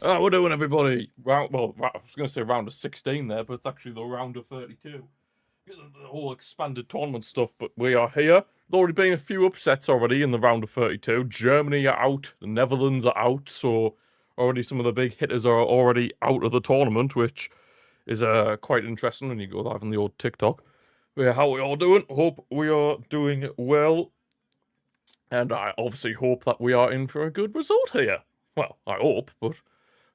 Oh, we're doing everybody. I was going to say round of 16 there, but it's actually the round of 32. The whole expanded tournament stuff, but we are here. There's already been a few upsets already in the round of 32. Germany are out, the Netherlands are out, so already some of the big hitters are already out of the tournament, which is quite interesting when you go live on the old TikTok. Yeah, how are we all doing? Hope we are doing well. And I obviously hope that we are in for a good result here. Well, I hope, but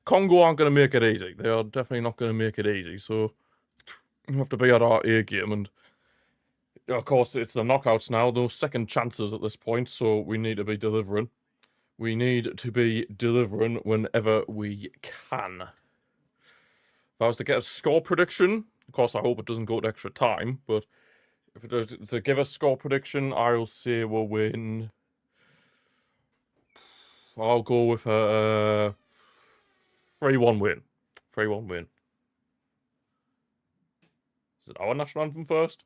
Congo aren't going to make it easy. They are definitely not going to make it easy. So we have to be at our A game. And of course, it's the knockouts now. No second chances at this point. So we need to be delivering. We need to be delivering whenever we can. If I was to get a score prediction, of course, I hope it doesn't go to extra time. But if it does, to give a score prediction, I'll say we'll win. I'll go with a 3-1 win. 3-1 win. Is it our national anthem first?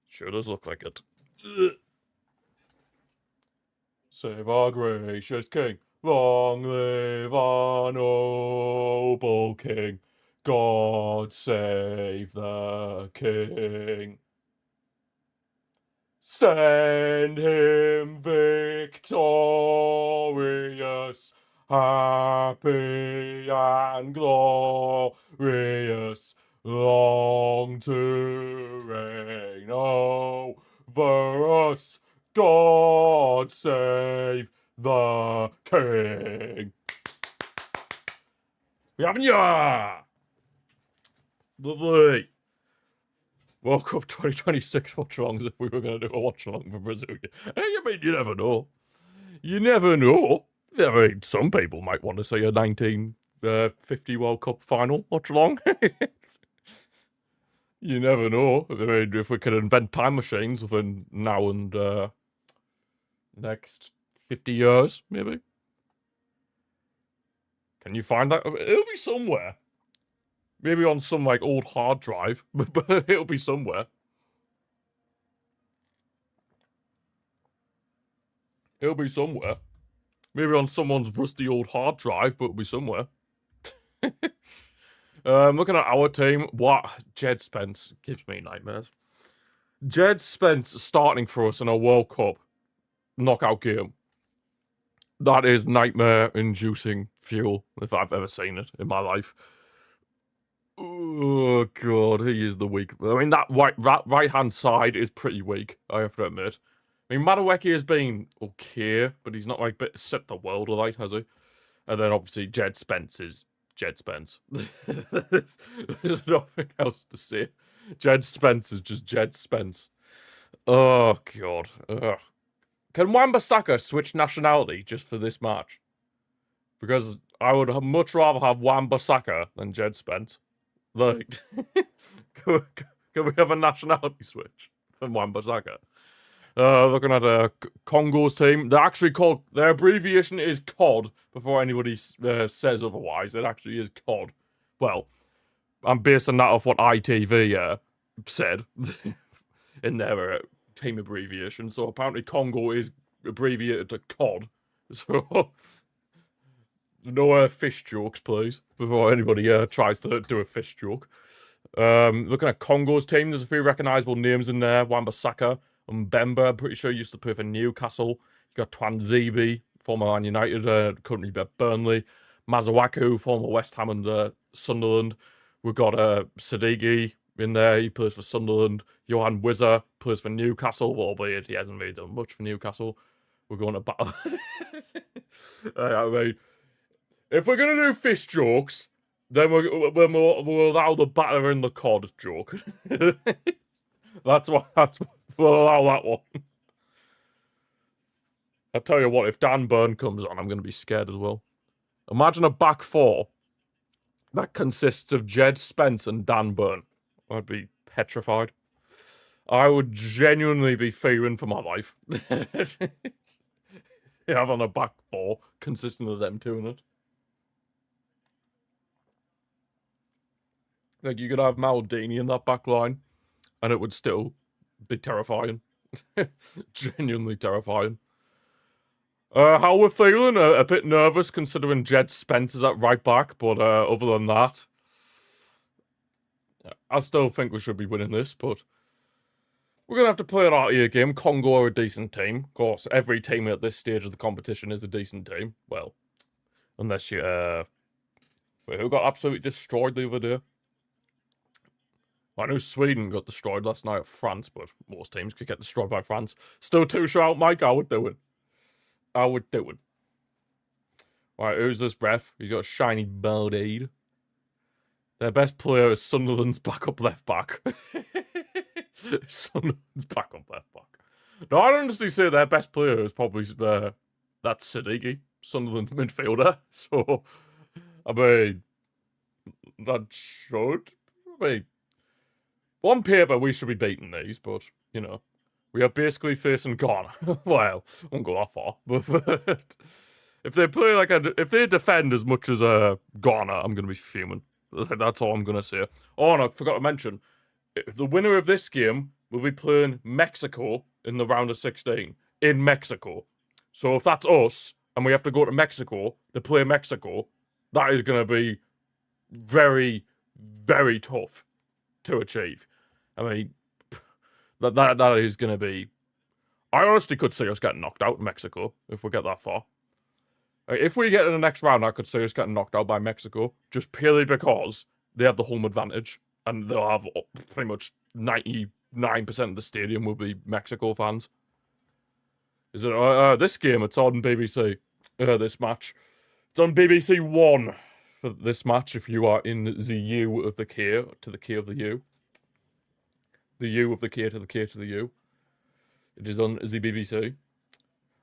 Sure does look like it. Save our gracious king. Long live our noble king. God save the king. Send him victorious, happy and glorious, long to reign over us. God save the king. We haven't ya! Lovely. World Cup 2026 watchalongs if we were going to do a watchalong for Brazil. I mean, you never know. You never know. I mean, some people might want to see a 1950 World Cup final watchalong. You never know. I mean, if we could invent time machines within now and next 50 years, maybe. Can you find that? It'll be somewhere. Maybe on some like old hard drive, but it'll be somewhere. It'll be somewhere. Maybe on someone's rusty old hard drive, but it'll be somewhere. Looking at our team, what? Jed Spence gives me nightmares. Jed Spence starting for us in a World Cup knockout game. That is nightmare-inducing fuel, if I've ever seen it in my life. Oh, God, he is the weak. I mean, that right-hand side is pretty weak, I have to admit. I mean, Madueke has been okay, but he's not, like, set the world alight, has he? And then, obviously, Jed Spence is Jed Spence. There's nothing else to say. Jed Spence is just Jed Spence. Oh, God. Ugh. Can Wan-Bissaka switch nationality just for this match? Because I would much rather have Wan-Bissaka than Jed Spence. Like, can we have a nationality switch for Wan-Bissaka? Looking at Congo's team, they're actually called. Their abbreviation is COD. Before anybody says otherwise, it actually is COD. Well, I'm basing that off what ITV said in their team abbreviation. So apparently, Congo is abbreviated to COD. So no fish jokes, please, before anybody tries to do a fish joke. Looking at Congo's team, there's a few recognisable names in there. Wan-Bissaka. Mbemba, I'm pretty sure used to play for Newcastle. You got Twanzebe, former Man United, currently at Burnley. Mazuaku, former West Ham and Sunderland. We've got Sadiki in there, he plays for Sunderland. Johan Wizza plays for Newcastle, albeit he hasn't really done much for Newcastle. We're going to battle. I mean, if we're going to do fish jokes, then we'll allow the batter in the cod joke. That's what. We'll allow that one. I tell you what, if Dan Burn comes on, I'm going to be scared as well. Imagine a back four that consists of Jed Spence and Dan Burn. I'd be petrified. I would genuinely be fearing for my life. Having a back four consisting of them two in it. Like, you could have Maldini in that back line, and it would still be terrifying. Genuinely terrifying. How we're feeling? A bit nervous considering Jed Spence is at right back, but other than that, I still think we should be winning this, but we're going to have to play it out here game. Congo are a decent team. Of course, every team at this stage of the competition is a decent team. Well, unless you, wait, who got absolutely destroyed the other day? I know Sweden got destroyed last night at France, but most teams could get destroyed by France. Still too short, Mike. How we doing? How we doing? Alright, who's this ref? He's got a shiny bald-aid. Their best player is Sunderland's backup left back. Sunderland's backup left back. No, I'd honestly say their best player is probably that's Siddiqui, Sunderland's midfielder. So, I mean, that should. I mean, on paper we should be beating these, but you know, we are basically facing Ghana. Well, I won't go that far, but if they play like if they defend as much as Ghana, I'm gonna be fuming. That's all I'm gonna say. Oh, and I forgot to mention, the winner of this game will be playing Mexico in the round of 16 in Mexico. So if that's us and we have to go to Mexico to play Mexico, that is gonna be very, very tough to achieve. I mean, that is gonna be. I honestly could see us getting knocked out in Mexico if we get that far. If we get in the next round, I could see us getting knocked out by Mexico, just purely because they have the home advantage, and they'll have pretty much 99% of the stadium will be Mexico fans. Is it this game? It's on BBC. This match, it's on BBC One for this match. If you are in the U of the K to the K of the U, the U of the K to the K to the U, it is on the BBC.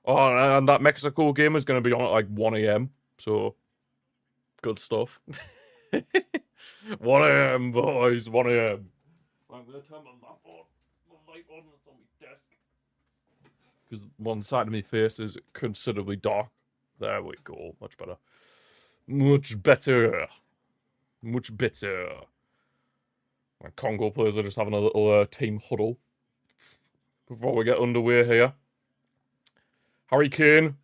Oh, and that Mexico game is going to be on at like 1 a.m. So, good stuff. 1 a.m. boys, 1 a.m. I'm going to turn my light on that's on my desk. Because one side of my face is considerably dark. There we go, much better. Much better. Much better. My Congo players are just having a little team huddle before we get underway here. Harry Kane,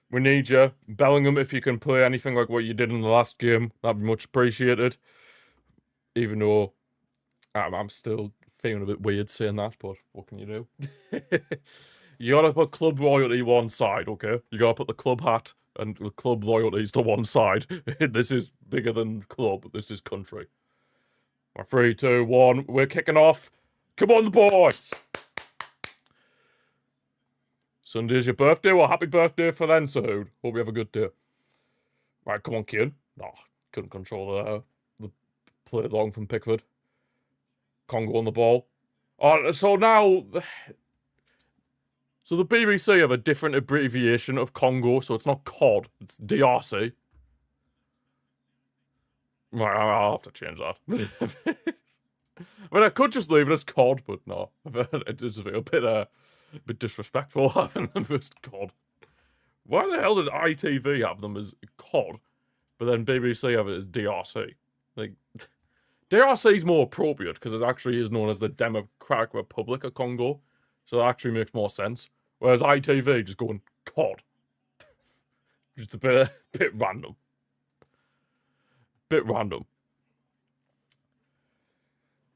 we need you. Bellingham, if you can play anything like what you did in the last game, that'd be much appreciated. Even though I'm still feeling a bit weird saying that, but what can you do? You gotta put club royalty one side, okay? You gotta put the club hat and the club loyalties to one side. This is bigger than club. This is country. 3, 2, 1. We're kicking off. Come on, the boys! Sunday's your birthday. Well, happy birthday for then, so hope you have a good day. Right, come on, kid. No, couldn't control the play long from Pickford. Congo on the ball. Oh, so now... So the BBC have a different abbreviation of Congo, so it's not COD, it's DRC. Right, I'll have to change that. I mean, I could just leave it as COD, but no. It's a bit disrespectful having them as COD. Why the hell did ITV have them as COD, but then BBC have it as DRC? Like, DRC is more appropriate because it actually is known as the Democratic Republic of Congo, so that actually makes more sense. Whereas ITV just going COD, just a bit random. Bit random.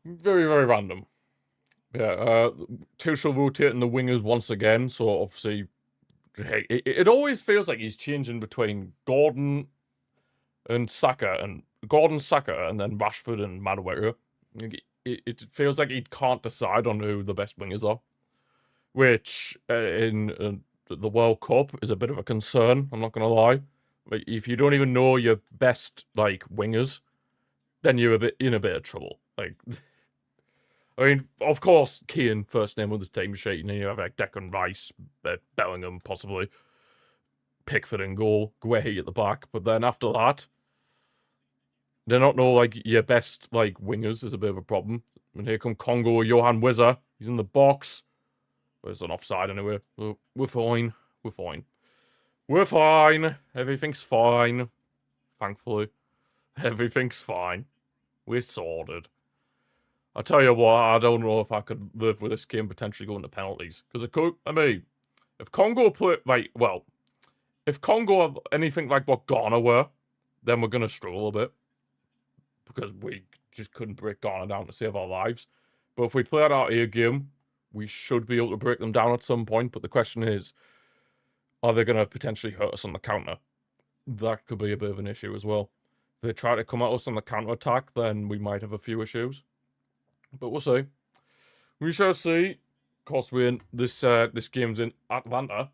Very, very random. Yeah, Tuchel rotating the wingers once again, so obviously, it always feels like he's changing between Gordon, Saka, and then Rashford and Madueke. It feels like he can't decide on who the best wingers are, which in the World Cup is a bit of a concern. I'm not gonna lie. Like, if you don't even know your best like wingers, then you're in a bit of trouble. Like. I mean, of course, Keane, first name on the team sheet, and then you have like Declan Rice, Bellingham, possibly, Pickford in goal, Guehi at the back. But then after that, they don't know like your best like wingers is a bit of a problem. And here come Congo, Johan Wizza. He's in the box. But it's an offside anyway. We're fine. We're fine. We're fine. Everything's fine. Thankfully, everything's fine. We're sorted. I tell you what, I don't know if I could live with this game potentially going to penalties. Because I mean, if Congo play, like, well, if Congo have anything like what Ghana were, then we're gonna struggle a bit because we just couldn't break Ghana down to save our lives. But if we play out our A game, we should be able to break them down at some point. But the question is, are they gonna potentially hurt us on the counter? That could be a bit of an issue as well. If they try to come at us on the counter attack, then we might have a few issues. But we'll see. We shall see. Of course, this game's in Atlanta,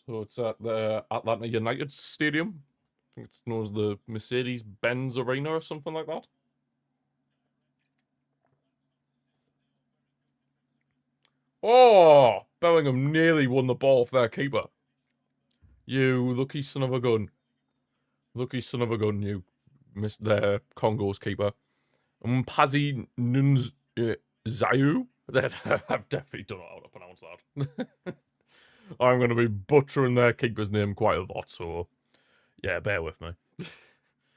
so it's at the Atlanta United Stadium. I think it's known as the Mercedes-Benz Arena or something like that. Oh, Bellingham nearly won the ball off their keeper. You lucky son of a gun. Lucky son of a gun, you missed their Congo's keeper. Mpazi Nunzayu? I've definitely don't know how to pronounce that. I'm going to be butchering their keeper's name quite a lot, so yeah, bear with me.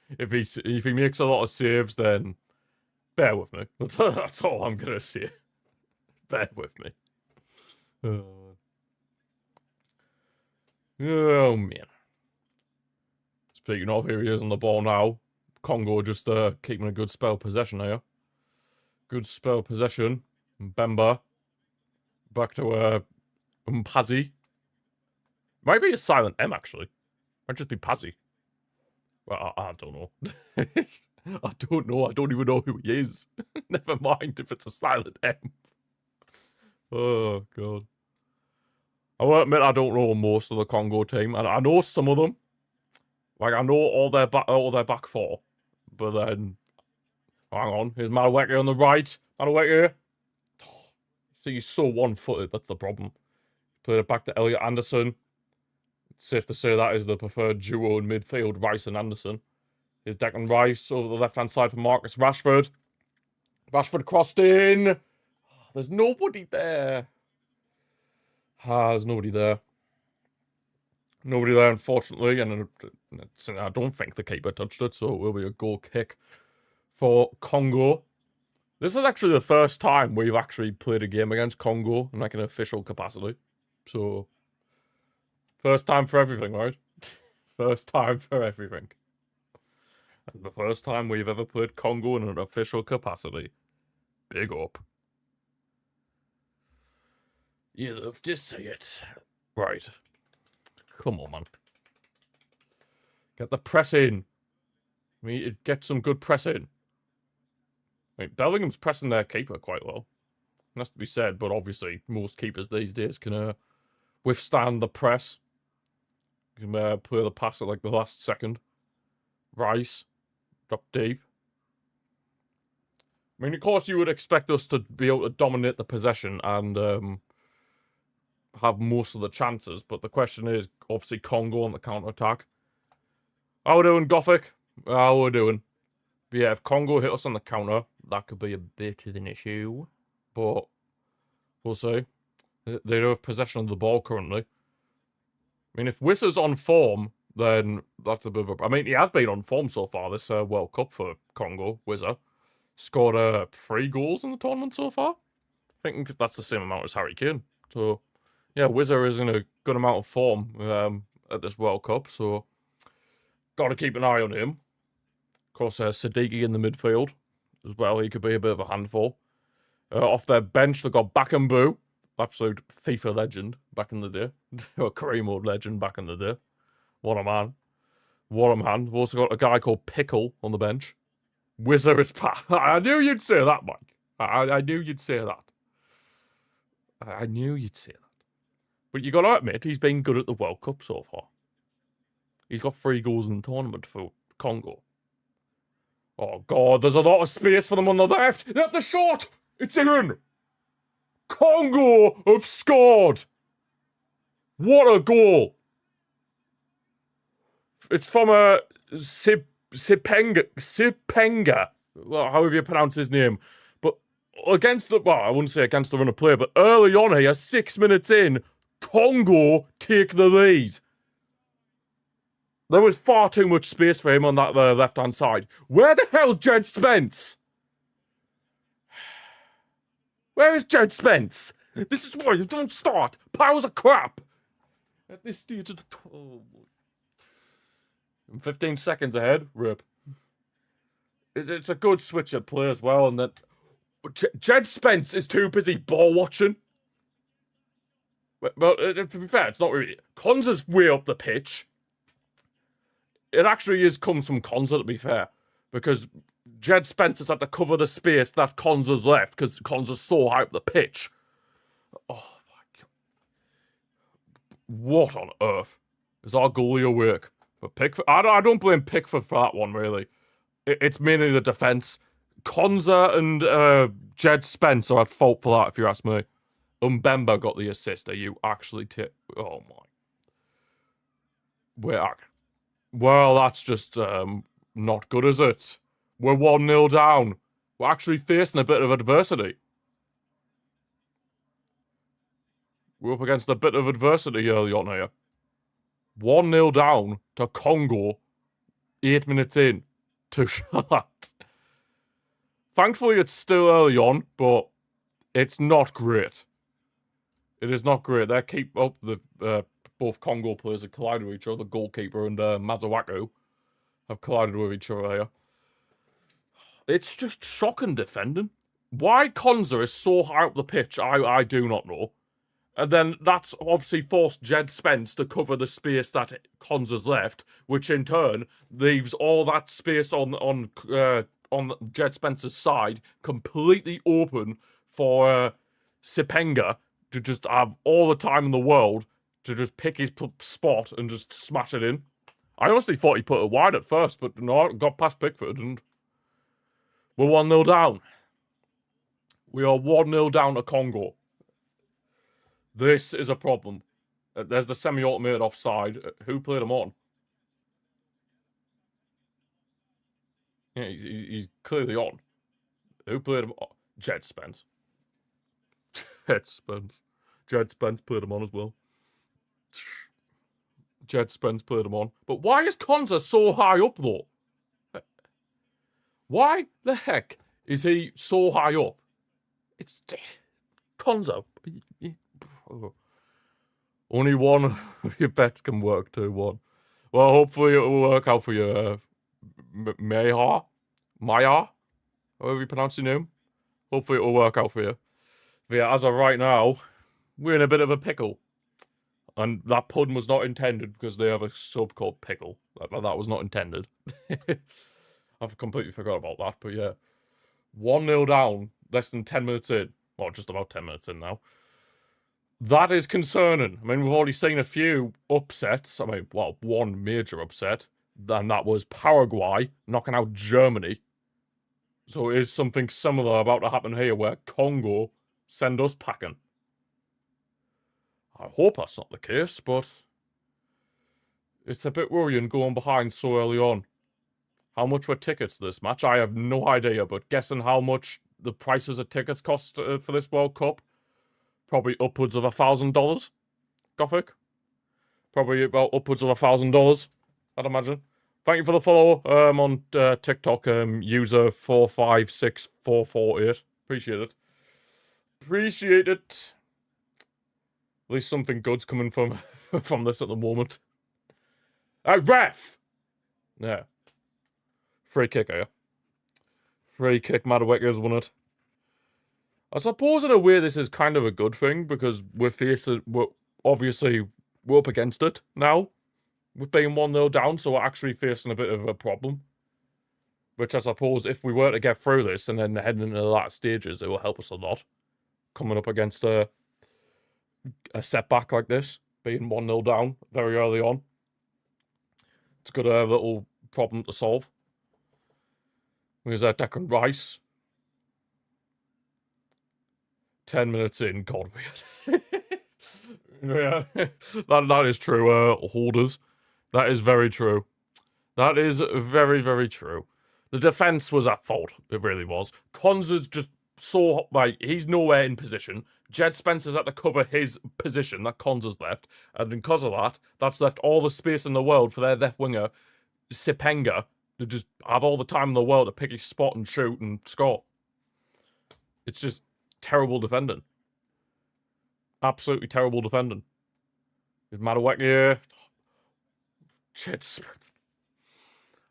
If he makes a lot of saves, then bear with me. That's all I'm going to say. Bear with me. Oh, man. Speaking of, here he is on the ball now. Congo just keeping a good spell possession here. Good spell possession. Bemba. Back to Mpazi. Might be a silent M, actually. Might just be Pazzi. Well, I don't know. I don't know. I don't even know who he is. Never mind if it's a silent M. Oh, God. I will admit I don't know most of the Congo team. And I know some of them. Like, I know all their back four. But then... Hang on. Here's Madueke on the right. Madueke. See, he's so one-footed. That's the problem. Played it back to Elliot Anderson. It's safe to say that is the preferred duo in midfield, Rice and Anderson. Here's Declan Rice over the left-hand side for Marcus Rashford. Rashford crossed in. There's nobody there. There's nobody there. Nobody there, unfortunately, and I don't think the keeper touched it, so it will be a goal kick for Congo. This is actually the first time we've actually played a game against Congo in like an official capacity. So, first time for everything, right? First time for everything. And the first time we've ever played Congo in an official capacity. Big up. You love to see it. Right. Come on, man. Get the press in. We need to get some good press in. Wait, Bellingham's pressing their keeper quite well. It has to be said, but obviously most keepers these days can withstand the press. You can play the pass at like the last second. Rice. Drop deep. I mean, of course you would expect us to be able to dominate the possession and have most of the chances, but the question is, obviously, Congo on the counter-attack. How we doing, Gothic? How we doing? But yeah, if Congo hit us on the counter, that could be a bit of an issue. But we'll see. They do have possession of the ball currently. I mean, if Wissa's on form, then that's a bit of a... I mean, he has been on form so far this World Cup for Congo, Wissa. Scored 3 goals in the tournament so far. I think that's the same amount as Harry Kane. So... yeah, Wizard is in a good amount of form at this World Cup, so got to keep an eye on him. Of course, Siddiqui in the midfield as well. He could be a bit of a handful. Off their bench, they've got Bakambu, absolute FIFA legend back in the day. Or career mode legend back in the day. What a man. What a man. We've also got a guy called Pickle on the bench. Wizard is... I knew you'd say that, Mike. I knew you'd say that. I knew you'd say that. But you got to admit, he's been good at the World Cup so far. He's got 3 goals in the tournament for Congo. Oh, God, there's a lot of space for them on the left. They have the shot. It's in. Congo have scored. What a goal. It's from Sipenga. Well, however you pronounce his name. But against the... well, I wouldn't say against the run of play, but early on here, 6 minutes in... Congo take the lead. There was far too much space for him on that left-hand side. Where the hell Jed Spence? Where is Jed Spence? This is why you don't start. Powers are crap. At this stage of the... oh, I'm 15 seconds ahead. Rip. It's a good switch at play as well, and then Jed Spence is too busy ball watching. Well, to be fair, it's not really. Konza's way up the pitch. It actually comes from Konza, to be fair, because Jed Spence has had to cover the space that Konza's left because Konza's so high up the pitch. Oh my god! What on earth is our goalie work? But Pickford, I don't blame Pickford for that one really. It's mainly the defense. Konza and Jed Spence are at fault for that, if you ask me. Mbemba got the assist. Are you actually oh my. Well, that's just not good, is it? We're 1-0 down. We're actually facing a bit of adversity. We're up against a bit of adversity early on here. 1-0 down to Congo, 8 minutes in to shot. Thankfully, it's still early on, but it's not great. It is not great. They keep up both Congo players have collided with each other. The goalkeeper and Mazawaku have collided with each other here. It's just shocking defending. Why Konza is so high up the pitch, I do not know. And then that's obviously forced Jed Spence to cover the space that Konza's left, which in turn leaves all that space on Jed Spence's side completely open for Sipenga to just have all the time in the world to just pick his spot and just smash it in. I honestly thought he put it wide at first, but no, got past Pickford and we're 1-0 down. We are 1-0 down to Congo. This is a problem. There's the semi-automated offside. Who played him on? Yeah, he's clearly on. Who played him on? Jed Spence. Jed Spence. Jed Spence played him on as well. Jed Spence played him on. But why is Konza so high up, though? Why the heck is he so high up? It's Konza. Only one of your bets can work, 2-1. Well, hopefully it will work out for you, Maya, however you pronounce your name. Hopefully it will work out for you. But yeah, as of right now, we're in a bit of a pickle. And that pun was not intended because they have a sub called Pickle. That was not intended. I've completely forgot about that, but yeah. 1-0 down, less than 10 minutes in. Well, just about 10 minutes in now. That is concerning. I mean, we've already seen a few upsets. I mean, well, one major upset. And that was Paraguay knocking out Germany. So is something similar about to happen here where Congo send us packing? I hope that's not the case, but it's a bit worrying going behind so early on. How much were tickets this match? I have no idea, but guessing how much the prices of tickets cost for this World Cup? Probably upwards of $1,000. Gothic? Probably about upwards of $1,000, I'd imagine. Thank you for the follow on TikTok, user 456448. Appreciate it. Appreciate it. At least something good's coming from from this at the moment. Ref! Yeah. Free kick here. Free kick, Madueka's won it. I suppose in a way this is kind of a good thing because we're obviously up against it now. We're being 1-0 down, so we're actually facing a bit of a problem. Which I suppose if we were to get through this and then head into the latter stages, it will help us a lot. Coming up against a setback like this, being 1-0 down very early on. It's got a little problem to solve. There's Declan Rice. 10 minutes in, God, weird. Yeah, that is true, holders. That is very true. That is very, very true. The defense was at fault. It really was. Konza's just so, like, he's nowhere in position. Jed Spencer's had to cover his position that Konza's left. And because of that, that's left all the space in the world for their left winger, Sipenga, to just have all the time in the world to pick his spot and shoot and score. It's just terrible defending. Absolutely terrible defending. Is Madueke here? Jed Spence.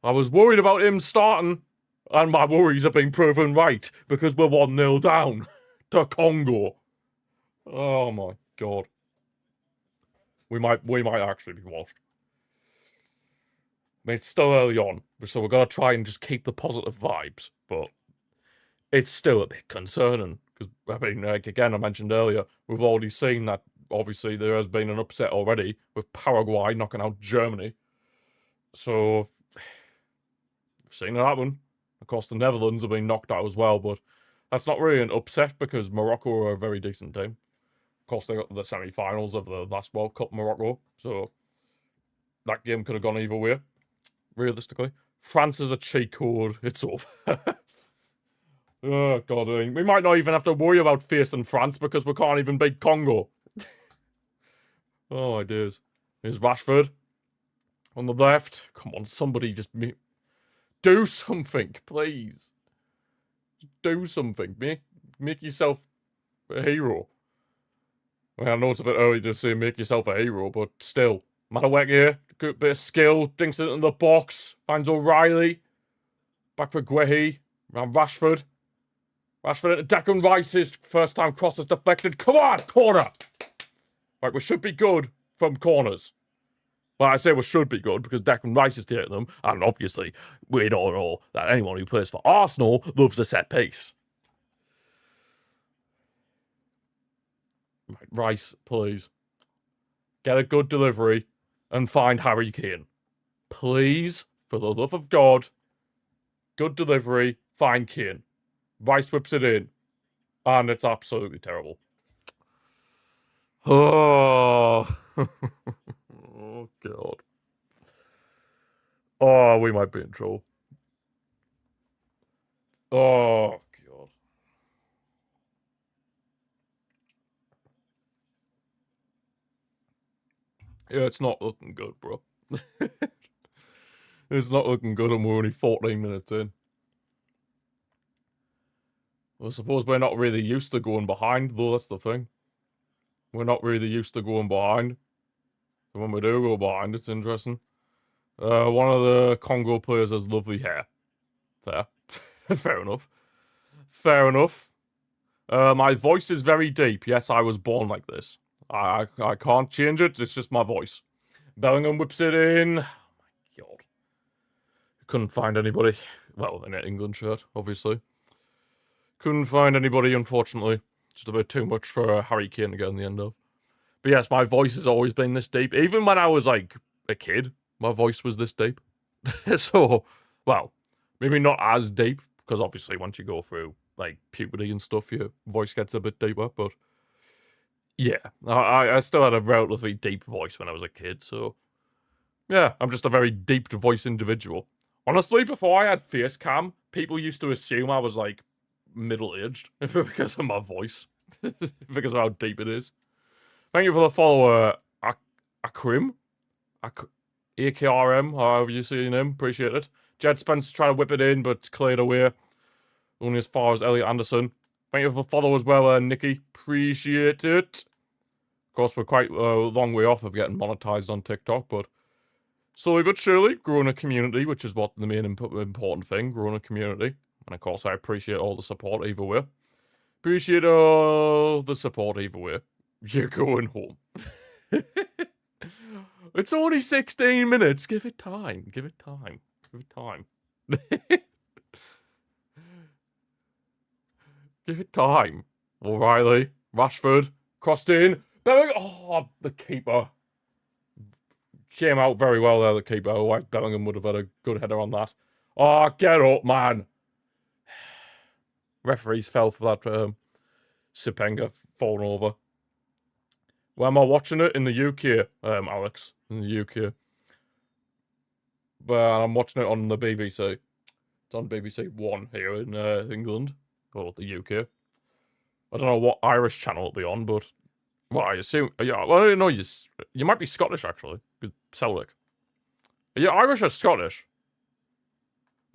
I was worried about him starting, and my worries have been proven right, because we're 1-0 down to Congo. Oh my god. We might actually be washed. I mean, it's still early on, so we're gonna try and just keep the positive vibes, but it's still a bit concerning, because, I mean, like, again, I mentioned earlier, we've already seen that, obviously, there has been an upset already, with Paraguay knocking out Germany. So, we've seen it happen. Of course, the Netherlands have been knocked out as well, but that's not really an upset, because Morocco are a very decent team. Of course, they got the semi-finals of the last World Cup, Morocco, so that game could have gone either way, realistically. France is a cheat code. It's over. Oh, God. I mean, we might not even have to worry about facing France because we can't even beat Congo. Oh, my days. Here's Rashford on the left. Come on, somebody just do something, please. Do something. Make yourself a hero. I mean, I know it's a bit early to say make yourself a hero, but still. Matawek here, good bit of skill, dinks it in the box, finds O'Reilly. Back for Guehi, around Rashford. Rashford into Declan Rice's first time cross is deflected. Come on, corner! Right, we should be good from corners. Well, I say we should be good because Declan Rice is taking them, and obviously, we don't know that anyone who plays for Arsenal loves a set piece. Right, Rice, please. Get a good delivery and find Harry Kane. Please, for the love of God, good delivery, find Kane. Rice whips it in, and it's absolutely terrible. Oh, oh God. Oh, we might be in trouble. Oh, God. Yeah, it's not looking good, bro. It's not looking good, and we're only 14 minutes in. I suppose we're not really used to going behind, though, that's the thing. We're not really used to going behind. So when we do go behind, it's interesting. One of the Congo players has lovely hair. Fair. Fair enough. Fair enough. My voice is very deep. Yes, I was born like this. I can't change it. It's just my voice. Bellingham whips it in. Oh my God. Couldn't find anybody. Well, in an England shirt, obviously. Couldn't find anybody, unfortunately. Just a bit too much for Harry Kane to get in the end of. But yes, my voice has always been this deep. Even when I was, like, a kid, my voice was this deep. So, well, maybe not as deep, because obviously once you go through, like, puberty and stuff, your voice gets a bit deeper, but yeah, I still had a relatively deep voice when I was a kid, so yeah, I'm just a very deep voice individual. Honestly, before I had face cam, people used to assume I was, like, middle-aged because of my voice, because of how deep it is. Thank you for the follower, Akrim? AKRM, however you see your name, appreciate it. Jed Spence trying to whip it in, but cleared away. Only as far as Elliot Anderson. Thank you for the follow as well, Nikki. Appreciate it. Of course, we're quite a long way off of getting monetized on TikTok, but slowly but surely, growing a community, which is what the main important thing, growing a community. And of course, I appreciate all the support either way. Appreciate all the support either way. You're going home. It's only 16 minutes. Give it time. Give it time. Give it time. Give it time. O'Reilly. Rashford. Crossed in. Bellingham. Oh, the keeper. Came out very well there, the keeper. Otherwise, Bellingham would have had a good header on that. Oh, get up, man. Referees fell for that Sipenga falling over. Where am I watching it? In the UK, Alex. In the UK. But I'm watching it on the BBC. It's on BBC One here in England. Or the UK. I don't know what Irish channel it'll be on, but... Well, I assume... Yeah, well, I don't know. You might be Scottish, actually. Celtic. Are you Irish or Scottish?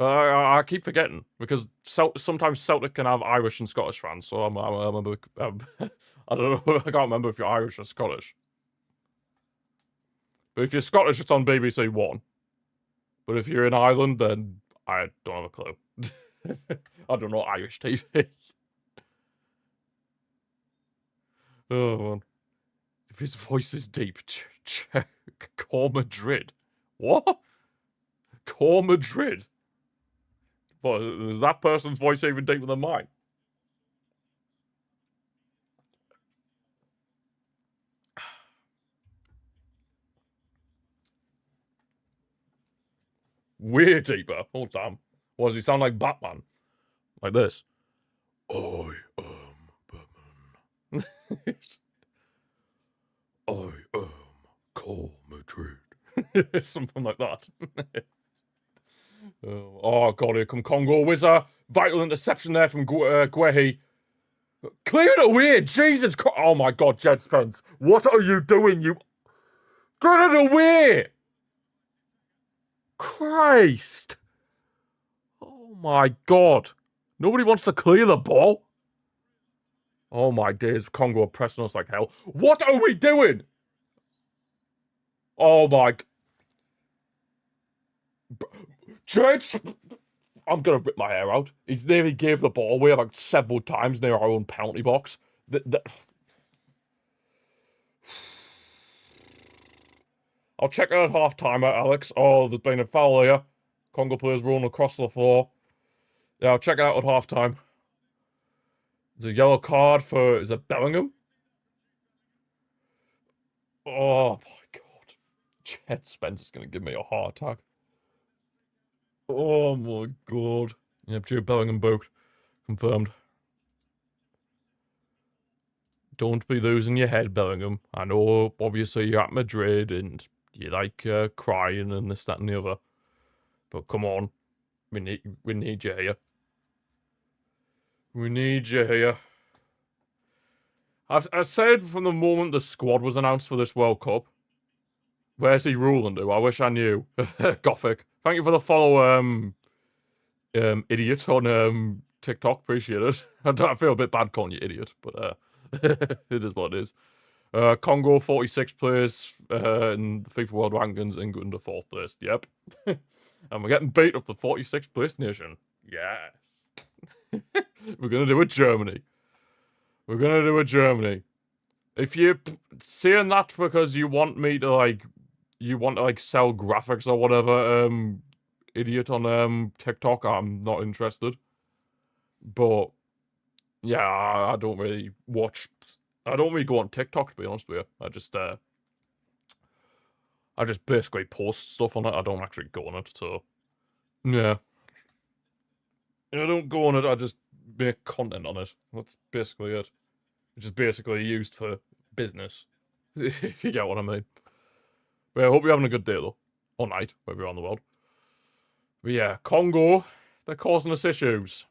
I keep forgetting, because sometimes Celtic can have Irish and Scottish fans, so I'm I don't know, I can't remember if you're Irish or Scottish. But if you're Scottish, it's on BBC One. But if you're in Ireland, then I don't have a clue. I don't know Irish TV. Oh, man. If his voice is deep, call Madrid. What? Call Madrid? But is that person's voice even deeper than mine? Way deeper. Oh, damn. What, does he sound like Batman? Like this? I am Batman. I am Call Madrid. Something like that. Oh, God, here come Congo. Whizzer. Vital interception there from Guehi. Clear it away! Jesus Christ! Oh, my God, Jed Spence. What are you doing, you... Get it away! Christ! Oh, my God. Nobody wants to clear the ball? Oh, my days. Congo are pressing us like hell. What are we doing? Oh, my... Jed... I'm gonna rip my hair out. He's nearly gave the ball away about several times near our own penalty box. I'll check it at half-time, Alex. Oh, there's been a foul here. Congo players rolling across the floor. Yeah, I'll check it out at half-time. There's a yellow card for... Is it Bellingham? Oh, my God. Jed Spence is gonna give me a heart attack. Oh, my God. Yep, Jude Bellingham booked. Confirmed. Don't be losing your head, Bellingham. I know, obviously, you're at Madrid and you like crying and this, that, and the other. But come on. We need you here. We need you here. I said from the moment the squad was announced for this World Cup. Where's he ruling to? I wish I knew. Gothic. Thank you for the follow, idiot on TikTok. Appreciate it. I feel a bit bad calling you idiot, but it is what it is. Congo 46 players in the FIFA World Rankings, England to 4th place. Yep. And we're getting beat up the 46th place nation. Yes. We're gonna do it Germany. We're gonna do it Germany. If you're saying that because you want me to like sell graphics or whatever, idiot on TikTok, I'm not interested. But yeah, I don't really go on TikTok, to be honest with you. I just basically post stuff on it. I don't actually go on it, so yeah. I don't go on it, I just make content on it. That's basically it. Which is basically used for business. If you get what I mean. But yeah, I hope you're having a good day though. Or night, wherever you're on the world. But yeah, Congo, they're causing us issues.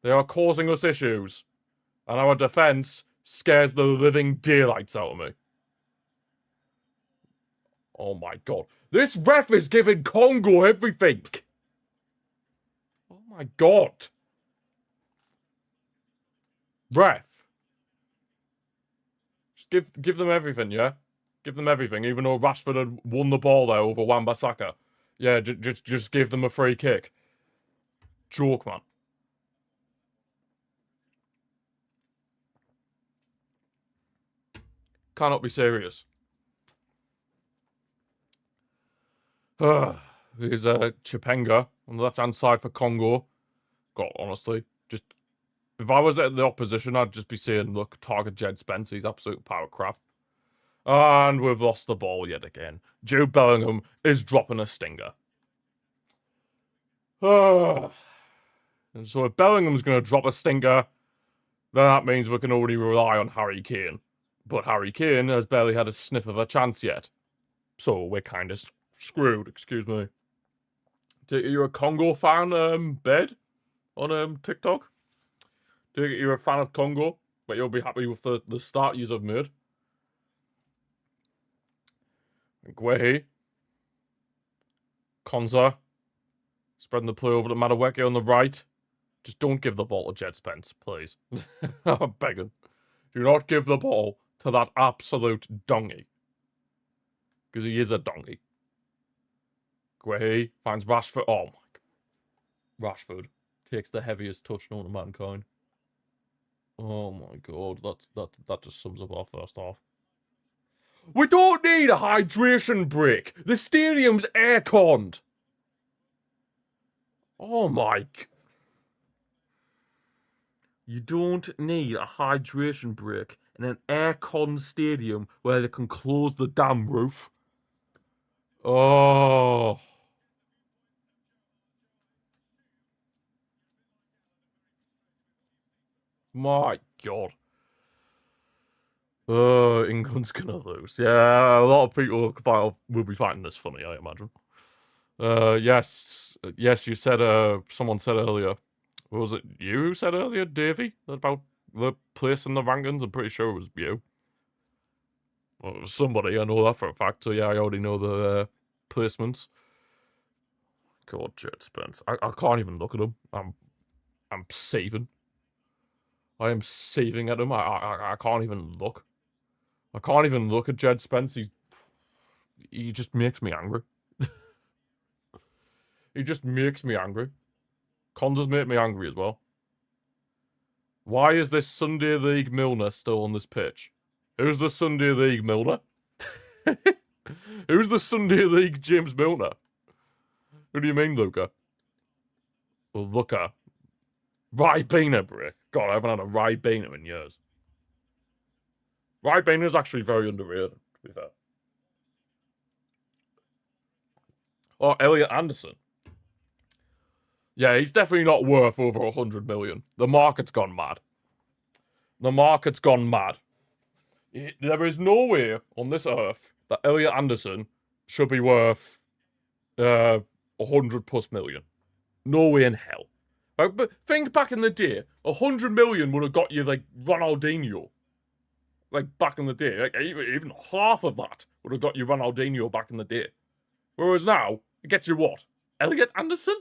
They are causing us issues. And our defense scares the living daylights out of me. Oh my God. This ref is giving Congo everything. Oh my God. Ref. Just give them everything, yeah? Give them everything, even though Rashford had won the ball there over Wan-Bissaka. Yeah, just give them a free kick. Joke, man. Cannot be serious. Here's Chipenga on the left-hand side for Congo. God, honestly, just... If I was at the opposition, I'd just be saying, look, target Jed Spence, he's absolute power crap. And we've lost the ball yet again. Jude Bellingham is dropping a stinger. And so if Bellingham's going to drop a stinker, then that means we can only rely on Harry Kane. But Harry Kane has barely had a sniff of a chance yet. So we're kind of screwed, excuse me. You're a Congo fan, Bed? On TikTok? You're a fan of Congo? But you'll be happy with the start you have made? Guehi. Konza. Spreading the play over to Madueke on the right. Just don't give the ball to Jed Spence, please. I'm begging. Do not give the ball to that absolute donkey. Because he is a donkey. Guehi finds Rashford. Oh my god. Rashford takes the heaviest touch known to mankind. Oh my god, that just sums up our first half. We don't need a hydration break. The stadium's air-conned. Oh my. You don't need a hydration break in an air-conned stadium where they can close the damn roof. Oh. My god. England's gonna lose. Yeah, a lot of people will be finding this funny, I imagine. Yes, you said, someone said earlier, was it you who said earlier, Davey, about the place in the rankings? I'm pretty sure it was you. Well, it was somebody, I know that for a fact, so yeah, I already know the placements. God, Jed Spence. I can't even look at him. I'm saving. I am saving at him. I can't even look. I can't even look at Jed Spence. He just makes me angry. He just makes me angry. Condo's made me angry as well. Why is this Sunday League Milner still on this pitch? Who's the Sunday League Milner? Who's the Sunday League James Milner? Who do you mean, Luca? Well, Luca. Ribena, bro. God, I haven't had a Ribena in years. Ribena's actually very underrated, to be fair. Oh, Elliot Anderson. Yeah, he's definitely not worth over 100 million. The market's gone mad. The market's gone mad. There is no way on this earth that Elliot Anderson should be worth 100 plus million. No way in hell. Like, but think back in the day, 100 million would have got you like Ronaldinho. Like back in the day, like even half of that would have got you Ronaldinho back in the day. Whereas now, it gets you what? Elliot Anderson?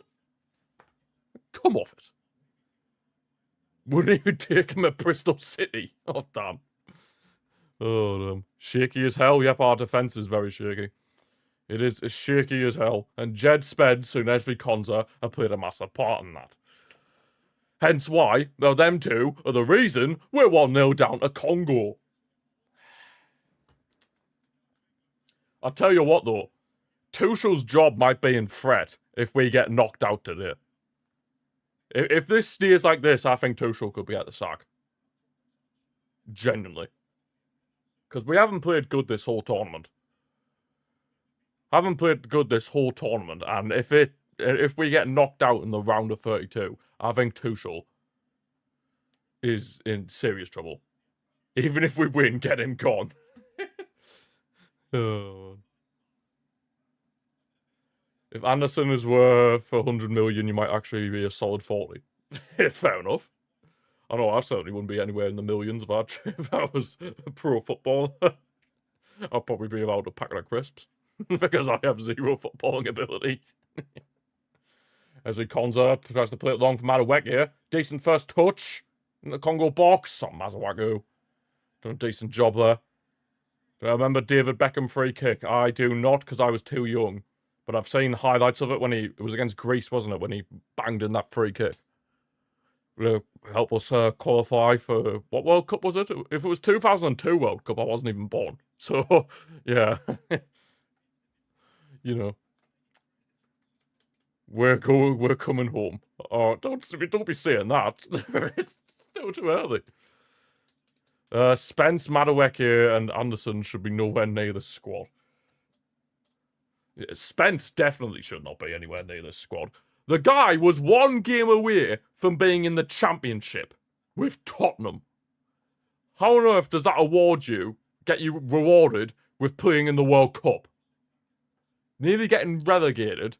Come off it. Wouldn't even take him at Bristol City. Oh, damn. Oh, damn. Shaky as hell. Yep, our defence is very shaky. It is as shaky as hell. And Jed Spence and Esri Konza have played a massive part in that. Hence why, well, them two are the reason we're 1-0 down to Congo. I'll tell you what, though. Tuchel's job might be in threat if we get knocked out today. If this stays like this, I think Tuchel could be at the sack. Genuinely. Because we haven't played good this whole tournament. And if we get knocked out in the round of 32, I think Tuchel is in serious trouble. Even if we win, get him gone. Oh. If Anderson is worth 100 million, you might actually be a solid 40. Fair enough. I know I certainly wouldn't be anywhere in the millions if I was pro football. I'd probably be about a packet of crisps. Because I have zero footballing ability. As Konza tries to play it long for Madueke here. Decent first touch in the Congo box. Oh, Mazuaku. Done a decent job there. Do I remember David Beckham free kick? I do not, because I was too young. But I've seen highlights of it when it was against Greece, wasn't it? When he banged in that free kick. Will help us qualify for, what World Cup was it? If it was 2002 World Cup, I wasn't even born. So, yeah. You know. We're coming home. Oh, don't be saying that. It's still too early. Spence, Madueke, and Anderson should be nowhere near the squad. Spence definitely should not be anywhere near this squad. The guy was one game away from being in the championship with Tottenham. How on earth does that get you rewarded with playing in the World Cup? Nearly getting relegated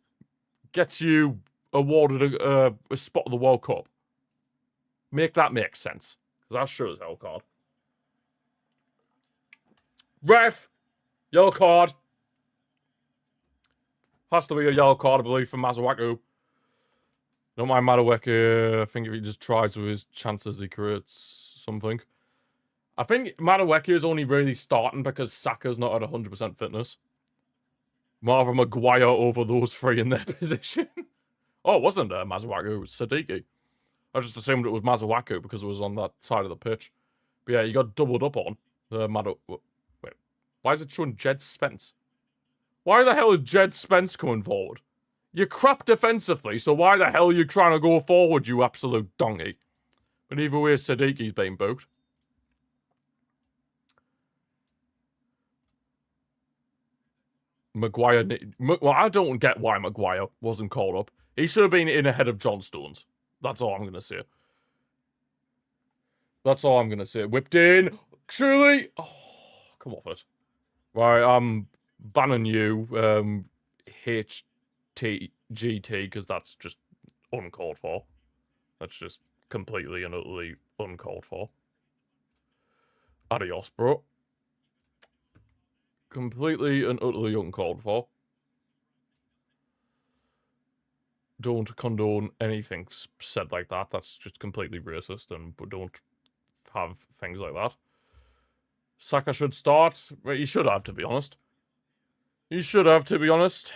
gets you awarded a spot of the World Cup. Make that make sense. Because that's sure as hell card. Ref! Yellow card. Has to be a yellow card, I believe, for Mazuaku. Don't mind Madueke. I think if he just tries with his chances, he creates something. I think Madueke is only really starting because Saka's not at 100% fitness. Marvin Maguire over those three in their position. Oh, it wasn't Mazuaku, it was Siddiqui. I just assumed it was Mazuaku because it was on that side of the pitch. But yeah, you got doubled up on. Wait, why is it showing Jed Spence? Why the hell is Jed Spence coming forward? You're crap defensively, so why the hell are you trying to go forward, you absolute donkey? But either way, Siddiqui's being booked. Maguire... Well, I don't get why Maguire wasn't called up. He should have been in ahead of John Stones. That's all I'm going to say. That's all I'm going to say. Whipped in. Truly. Oh, come off it. Right, I'm banning you, HTGT, because that's just uncalled for. That's just completely and utterly uncalled for. Adios, bro. Completely and utterly uncalled for. Don't condone anything said like that. That's just completely racist, and don't have things like that. Saka should start. Well, he should have, to be honest. He should have, to be honest.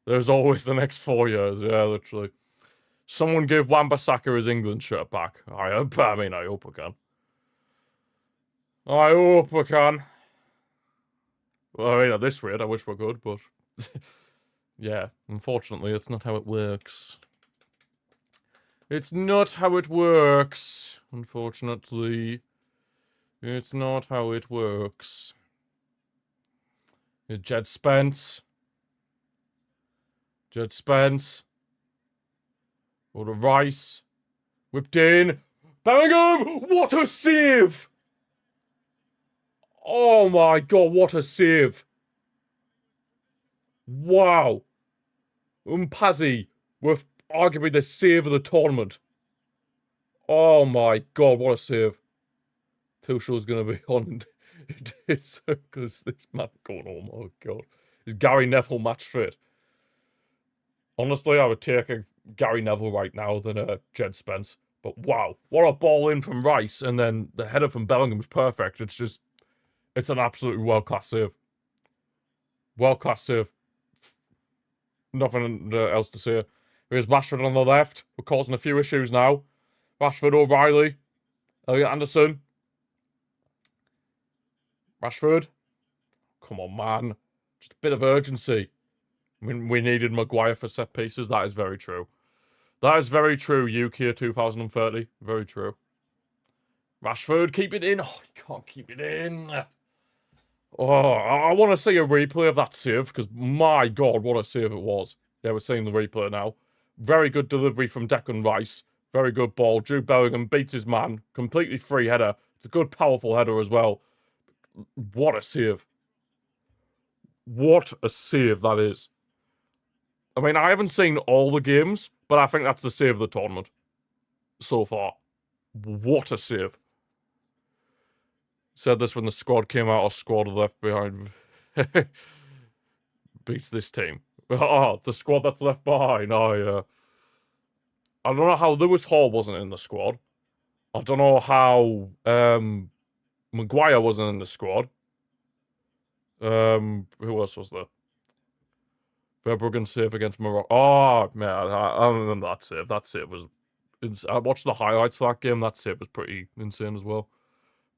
There's always the next 4 years. Yeah, literally. Someone give Wan-Bissaka his England shirt back. I hope I can. I hope I can. Well, I mean, at this rate, I wish we could, but... yeah, unfortunately, it's not how it works. It's not how it works, unfortunately. It's not how it works. Jed Spence. Jed Spence. Or the Rice. Whipped in. Bellingham! What a save! Oh my god, what a save. Wow. Mpazzi with arguably the save of the tournament. Oh my god, what a save. Tuchel's going to be on his because this man going, oh my god. Is Gary Neville match fit? Honestly, I would take a Gary Neville right now than Jed Spence. But wow, what a ball in from Rice, and then the header from Bellingham's perfect. It's an absolutely world-class save. World-class save. Nothing else to say. Here's Rashford on the left. We're causing a few issues now. Rashford, O'Reilly. Elliot Anderson. Rashford. Come on, man. Just a bit of urgency. I mean, we needed Maguire for set pieces. That is very true. That is very true, UK 2030. Very true. Rashford, keep it in. Oh, you can't keep it in. Oh, I want to see a replay of that save, because my god, what a save it was. Yeah, we're seeing the replay now. Very good delivery from Declan Rice. Very good ball. Jude Bellingham beats his man. Completely free header. It's a good, powerful header as well. What a save. What a save that is. I mean, I haven't seen all the games, but I think that's the save of the tournament so far. What a save. Said this when the squad came out, or squad left behind beats this team. Oh, the squad that's left behind. Oh, yeah. I don't know how Lewis Hall wasn't in the squad. I don't know how Maguire wasn't in the squad. Who else was there? Verbruggen save against Morocco. Oh, man, I remember that save. That save was... I watched the highlights for that game. That save was pretty insane as well.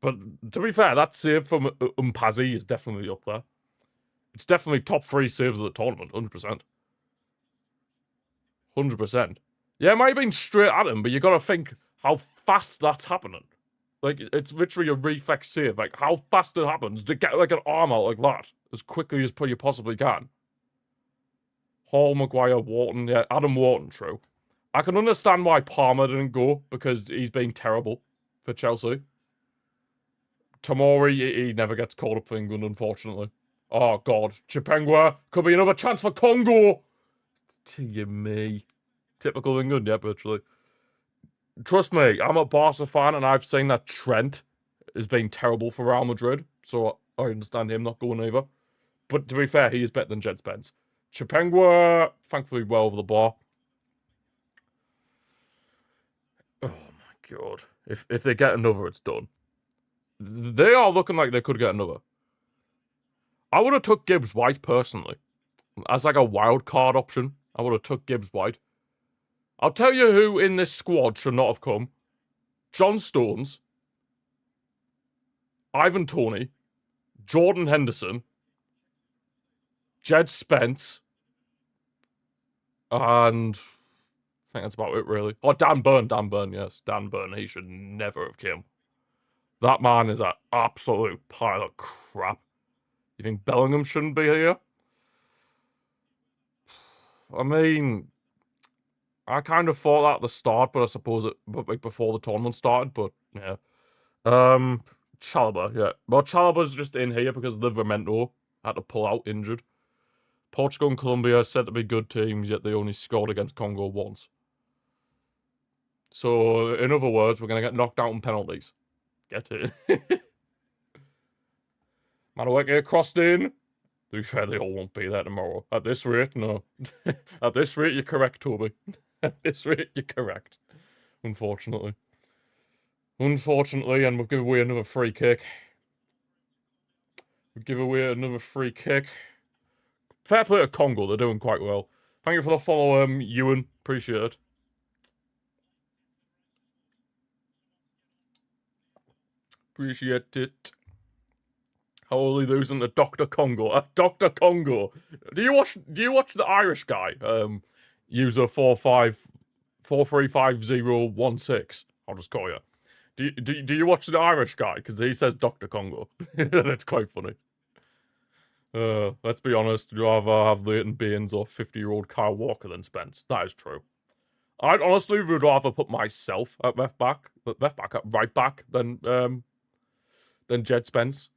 But to be fair, that save from Mpazzi is definitely up there. It's definitely top 3 saves of the tournament, 100%. 100%. Yeah, it might have been straight at him, but you got to think how fast that's happening. Like, it's literally a reflex save. Like, how fast it happens to get, like, an arm out like that as quickly as you possibly can. Hall, Maguire, Wharton. Yeah, Adam Wharton, true. I can understand why Palmer didn't go, because he's been terrible for Chelsea. Tomori, he never gets called up for England, unfortunately. Oh, God. Chipengwa. Could be another chance for Congo. Dear me. Typical England, yeah, virtually. Trust me, I'm a Barca fan, and I've seen that Trent has been terrible for Real Madrid, so I understand him not going either. But to be fair, he is better than Jed Spence. Chipengwa, thankfully well over the bar. Oh, my God. If they get another, it's done. They are looking like they could get another. I would have took Gibbs White personally. As like a wild card option, I would have took Gibbs White. I'll tell you who in this squad should not have come. John Stones, Ivan Toney, Jordan Henderson, Jed Spence, and I think that's about it, really. Oh, Dan Burn, yes. Dan Burn, he should never have come. That man is an absolute pile of crap. You think Bellingham shouldn't be here? I mean, I kind of thought that at the start, but I suppose it, like before the tournament started, but yeah. Chalobah, yeah. Well, Chalobah's just in here because Livramento had to pull out injured. Portugal and Colombia are said to be good teams, yet they only scored against Congo once. So, in other words, we're going to get knocked out in penalties. Get it. Madueke crossed in. To be fair, they all won't be there tomorrow. At this rate, no. At this rate, you're correct, Toby. At this rate, you're correct. Unfortunately. Unfortunately, and we've given away another free kick. We give away another free kick. Fair play to Congo, they're doing quite well. Thank you for the follow, Ewan. Appreciate it. Appreciate it. How are we losing to Dr. Congo? Dr. Congo. Do you watch the Irish guy? User 435016. I'll just call you. Do you watch the Irish guy? Because he says Dr. Congo. That's quite funny. Let's be honest, you'd rather have Leighton Baines or 50-year-old Kyle Walker than Spence. That is true. I'd honestly would rather put myself at right back than Jed Spence.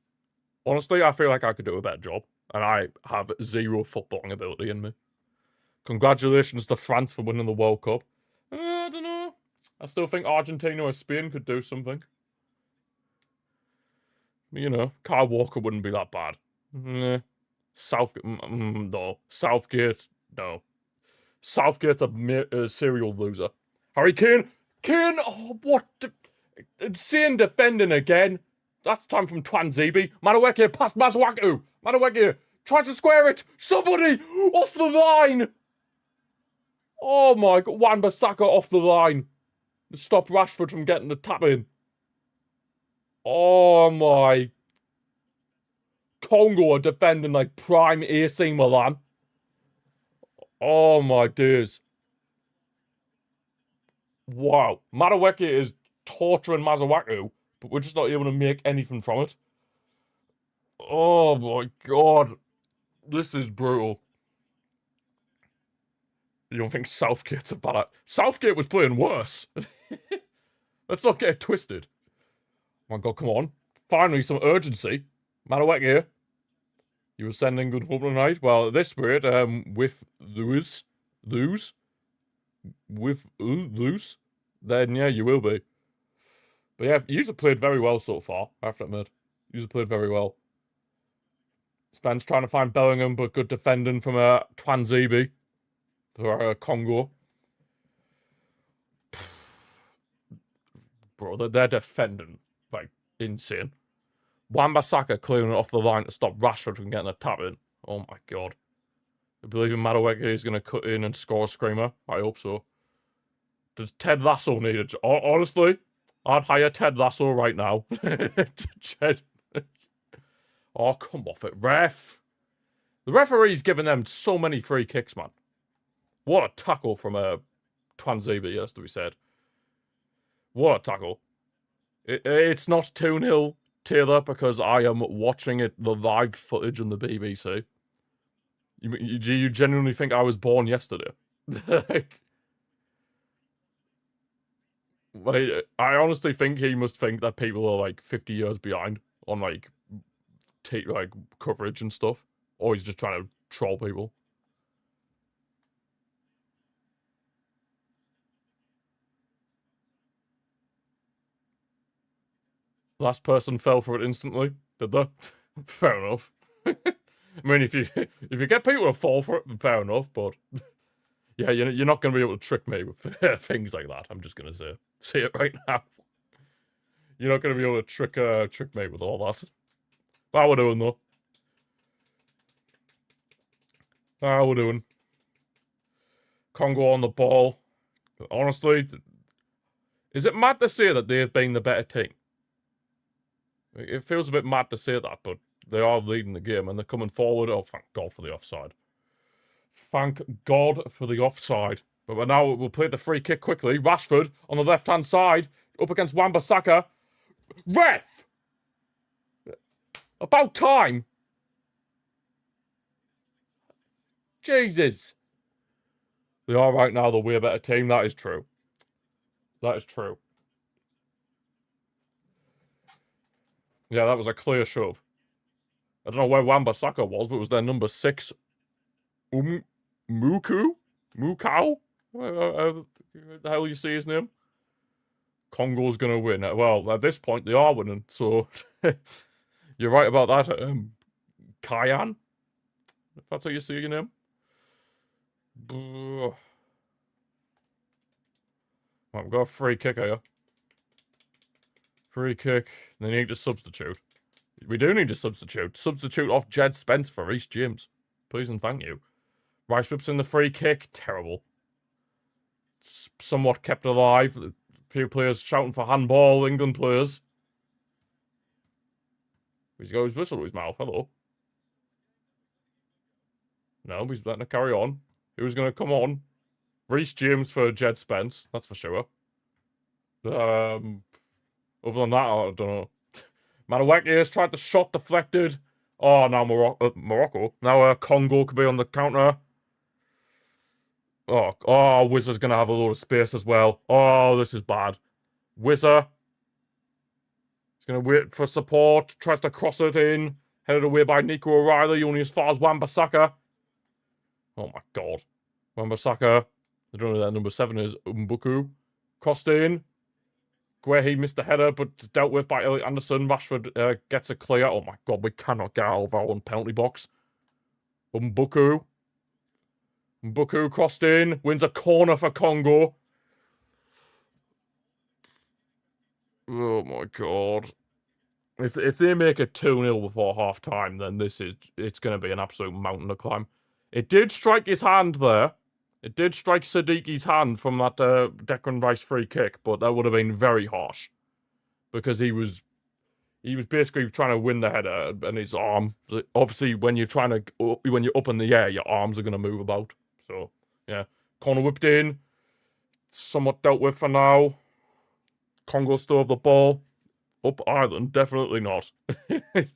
Honestly, I feel like I could do a better job, and I have zero footballing ability in me. Congratulations to France for winning the World Cup. I don't know. I still think Argentina or Spain could do something. You know, Kyle Walker wouldn't be that bad. Southgate, no. Southgate, no. Southgate's a serial loser. Harry Kane, oh, what? Insane defending again. That's time from Twanzebe. Madueke past Masuaku. Madueke tries to square it. Somebody off the line. Oh my God, Wan-Bissaka off the line. Stop Rashford from getting the tap in. Oh my. Congo are defending like prime AC Milan. Oh my days. Wow. Madueke is torturing Masuaku, but we're just not able to make anything from it. Oh my God. This is brutal. You don't think Southgate's a bad... Southgate was playing worse. Let's not get it twisted. Oh my God, come on. Finally, some urgency. Madueke, you were sending good hope tonight. Well, at this rate, with lose, then yeah, you will be. But yeah, you've played very well so far, I have to admit. You've played very well. Spence trying to find Bellingham, but good defending from Twanzebe for Congo. Bro, they're defending like insane. Wan-Bissaka clearing it off the line to stop Rashford from getting a tap in. Oh my God. I believe in Madueke is going to cut in and score a screamer. I hope so. Does Ted Lasso need it? Honestly, I'd hire Ted Lasso right now. Oh, come off it, ref. The referee's giving them so many free kicks, man. What a tackle from Twanzebe, yes, to be said. What a tackle. It's not 2-0 Taylor because I am watching the live footage on the BBC. Do you genuinely think I was born yesterday? Like, I honestly think he must think that people are like 50 years behind on like coverage and stuff, or he's just trying to troll people. Last person fell for it instantly, did they? Fair enough. I mean, if you get people to fall for it, then fair enough, but yeah, you're not going to be able to trick me with things like that. I'm just going to say it right now. You're not going to be able to trick mate with all that. How we're doing, though. How we're doing. Congo on the ball. Honestly, is it mad to say that they've been the better team? It feels a bit mad to say that, but they are leading the game and they're coming forward. Oh, thank God for the offside. Thank God for the offside. But now we'll play the free kick quickly. Rashford on the left-hand side, up against Wan-Bissaka. Ref! About time! Jesus! They are right now the way better team. That is true. That is true. Yeah, that was a clear shove. I don't know where Wan-Bissaka was, but it was their number 6. Mukau? The hell you say his name? Congo's gonna win. Well, at this point, they are winning, so... You're right about that, Kyan? If that's how you say your name. Right, we've got a free kick here. Free kick. They need to substitute. We do need to substitute. Substitute off Jed Spence for Reece James. Please and thank you. Rice whips in the free kick. Terrible. Somewhat kept alive. A few players shouting for handball. England players. He's got his whistle to his mouth. Hello. No, he's letting it carry on. Who's going to come on? Reece James for Jed Spence. That's for sure. Other than that, I don't know. Madueke has tried the shot deflected. Oh, now Morocco. Now Congo could be on the counter. Oh, Wizard's going to have a lot of space as well. Oh, this is bad. Wizard. He's going to wait for support. Tries to cross it in. Headed away by Nico O'Reilly. Only as far as Wan-Bissaka. Oh my God. Wan-Bissaka. I don't know who that number 7 is. Mbuku. Crossed in. Guehi missed the header, but dealt with by Elliot Anderson. Rashford gets a clear. Oh my God, we cannot get out of our own penalty box. Mbuku crossed in. Wins a corner for Congo. Oh my God. If they make it 2-0 before half-time, then it's going to be an absolute mountain to climb. It did strike his hand there. It did strike Sadiqi's hand from that Declan Rice free kick, but that would have been very harsh. Because he was basically trying to win the header, and his arm... Obviously, when you're up in the air, your arms are going to move about. So, yeah. Corner whipped in. Somewhat dealt with for now. Congo still have the ball. Up Ireland, definitely not. What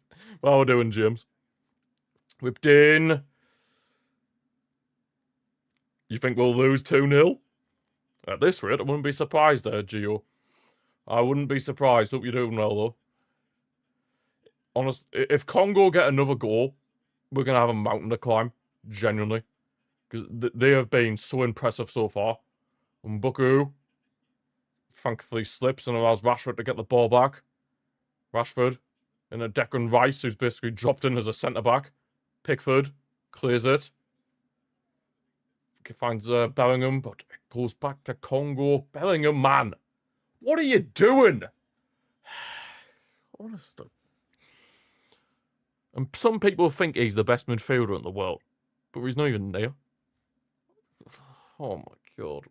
we're doing, James. Whipped in. You think we'll lose 2-0? At this rate, I wouldn't be surprised there, Gio. I wouldn't be surprised. Hope you're doing well, though. Honest, if Congo get another goal, we're going to have a mountain to climb. Genuinely. Because they have been so impressive so far. Mbuku thankfully slips and allows Rashford to get the ball back. Rashford in a Declan Rice, who's basically dropped in as a centre-back. Pickford clears it. Finds Bellingham, but it goes back to Congo. Bellingham, man. What are you doing? Honestly. And some people think he's the best midfielder in the world. But he's not even there. Oh my God.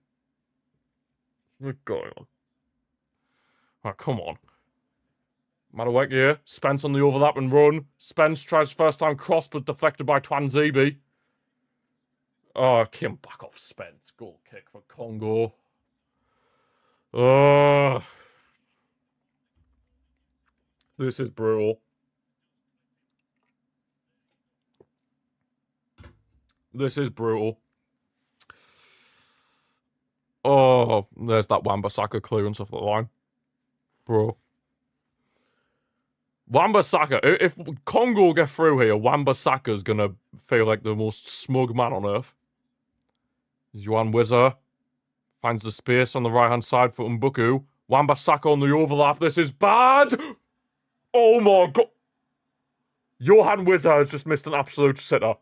What's going on? Oh, come on. Madueke here. Spence on the overlap and run. Spence tries first time cross, but deflected by Twanzebe. Oh, came back off Spence. Goal kick for Congo. This is brutal. This is brutal. Oh, there's that Wan-Bissaka clearance off the line. Bro. Wan-Bissaka, if Congo get through here, Wan-Bissaka's gonna feel like the most smug man on earth. Yuan Wizard finds the space on the right-hand side for Mbuku. Wan-Bissaka on the overlap. This is bad! Oh my God! Johan Wizard has just missed an absolute sitter.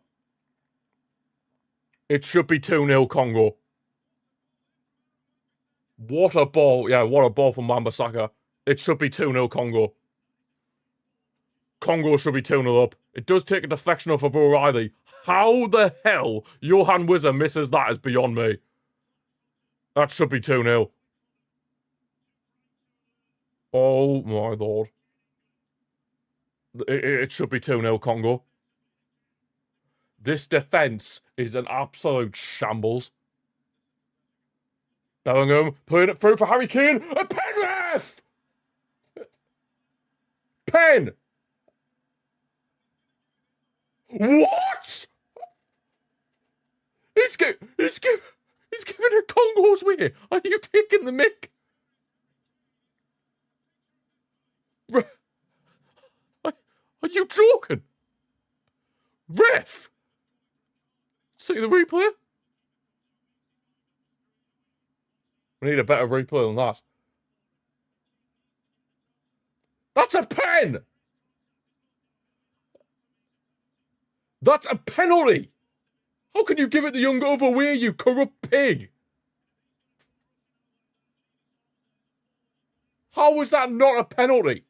It should be 2-0 Congo. What a ball. Yeah, what a ball from Wan-Bissaka. It should be 2-0 Congo. Congo should be 2-0 up. It does take a deflection off of O'Reilly. How the hell Johan Wizzer misses that is beyond me. That should be 2-0. Oh my lord. It should be 2-0 Congo. This defence is an absolute shambles. Bellingham playing it through for Harry Kane. A pen ref! Pen! What? He's giving it Congo's way. Are you taking the mick? Are you joking? Ref! See the replay? We need a better replay than that. That's a pen! That's a penalty! How can you give it the young overway, you corrupt pig? How is that not a penalty?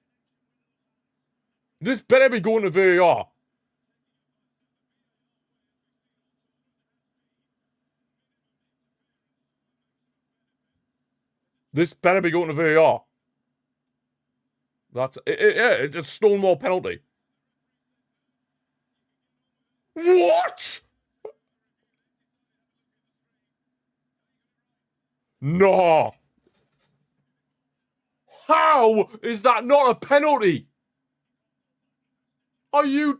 This better be going to VAR. This better be going to VAR. That's it's a Stonewall penalty. What? No. How is that not a penalty? Are you...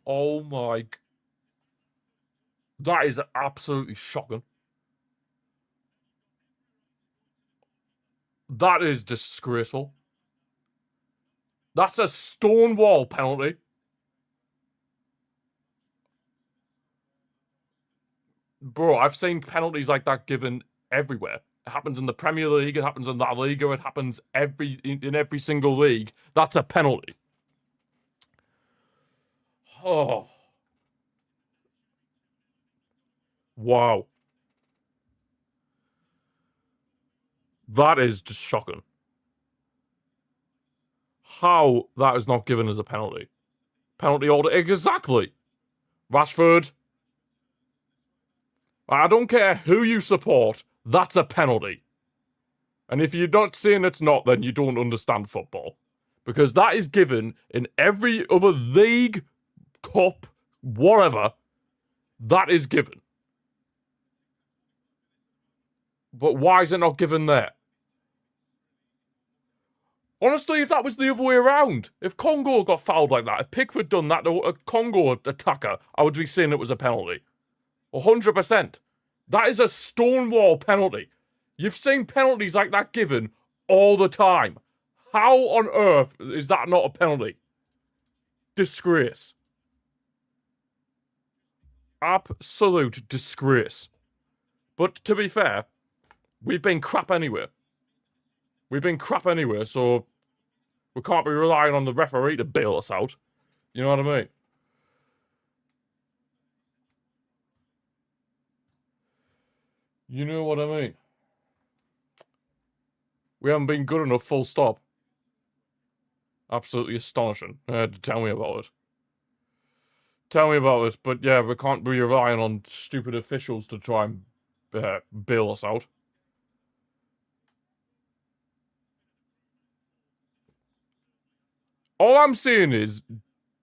Oh my... That is absolutely shocking. That is disgraceful. That's a Stonewall penalty. Bro, I've seen penalties like that given everywhere. It happens in the Premier League, it happens in La Liga, it happens in every single league. That's a penalty. Oh. Wow. That is just shocking. How that is not given as a penalty. Penalty order, exactly. Rashford. I don't care who you support, that's a penalty. And if you're not saying it's not, then you don't understand football. Because that is given in every other league, cup, whatever. That is given. But why is it not given there? Honestly, if that was the other way around, if Congo got fouled like that, if Pickford done that to a Congo attacker, I would be saying it was a penalty. 100%. That is a Stonewall penalty. You've seen penalties like that given all the time. How on earth is that not a penalty? Disgrace. Absolute disgrace. But to be fair, we've been crap anyway. We've been crap anyway, so we can't be relying on the referee to bail us out. You know what I mean? You know what I mean? We haven't been good enough, full stop. Absolutely astonishing. Tell me about it. Tell me about it. But yeah, we can't be relying on stupid officials to try and bail us out. All I'm saying is,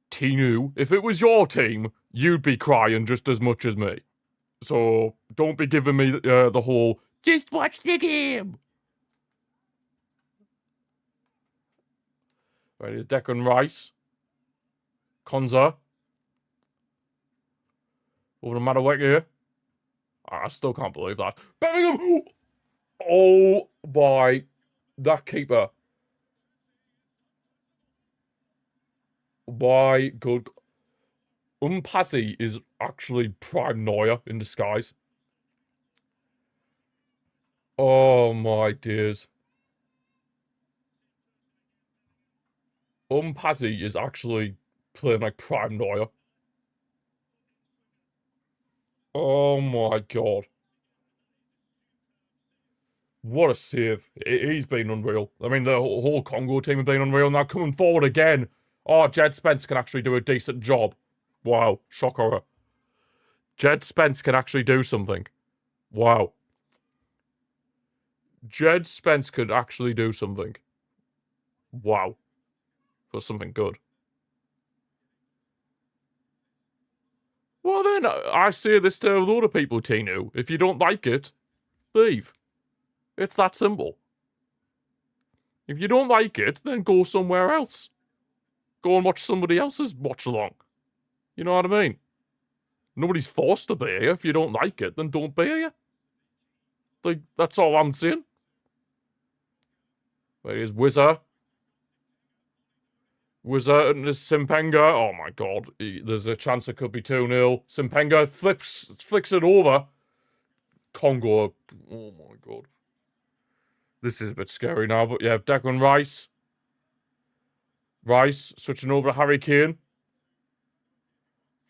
Tinu, if it was your team, you'd be crying just as much as me. So don't be giving me the whole, just watch the game. Right, here's Declan Rice. Konza. Over to Madueke here. I still can't believe that. Bellingham! Oh my... That keeper. My good... Umpasi is actually prime Neuer in disguise. Oh my dears. Umpasi is actually playing like prime Neuer. Oh my god. What a save. He's been unreal. I mean, the whole Congo team have been unreal. Now coming forward again. Oh, Jed Spence can actually do a decent job. Wow. Shock horror. Jed Spence can actually do something. Wow. Jed Spence could actually do something. Wow. For something good. Well then, I say this to a lot of people, Tinu. If you don't like it, leave. It's that simple. If you don't like it, then go somewhere else. Go and watch somebody else's watch-along. You know what I mean? Nobody's forced to be here. If you don't like it, then don't be here. Like, that's all I'm saying. There's Wizard. Wizard and Simpenga. Oh my god. There's a chance it could be 2-0. Simpenga flicks it over. Congo. Oh my god. This is a bit scary now, but yeah, Declan Rice. Rice switching over to Harry Kane.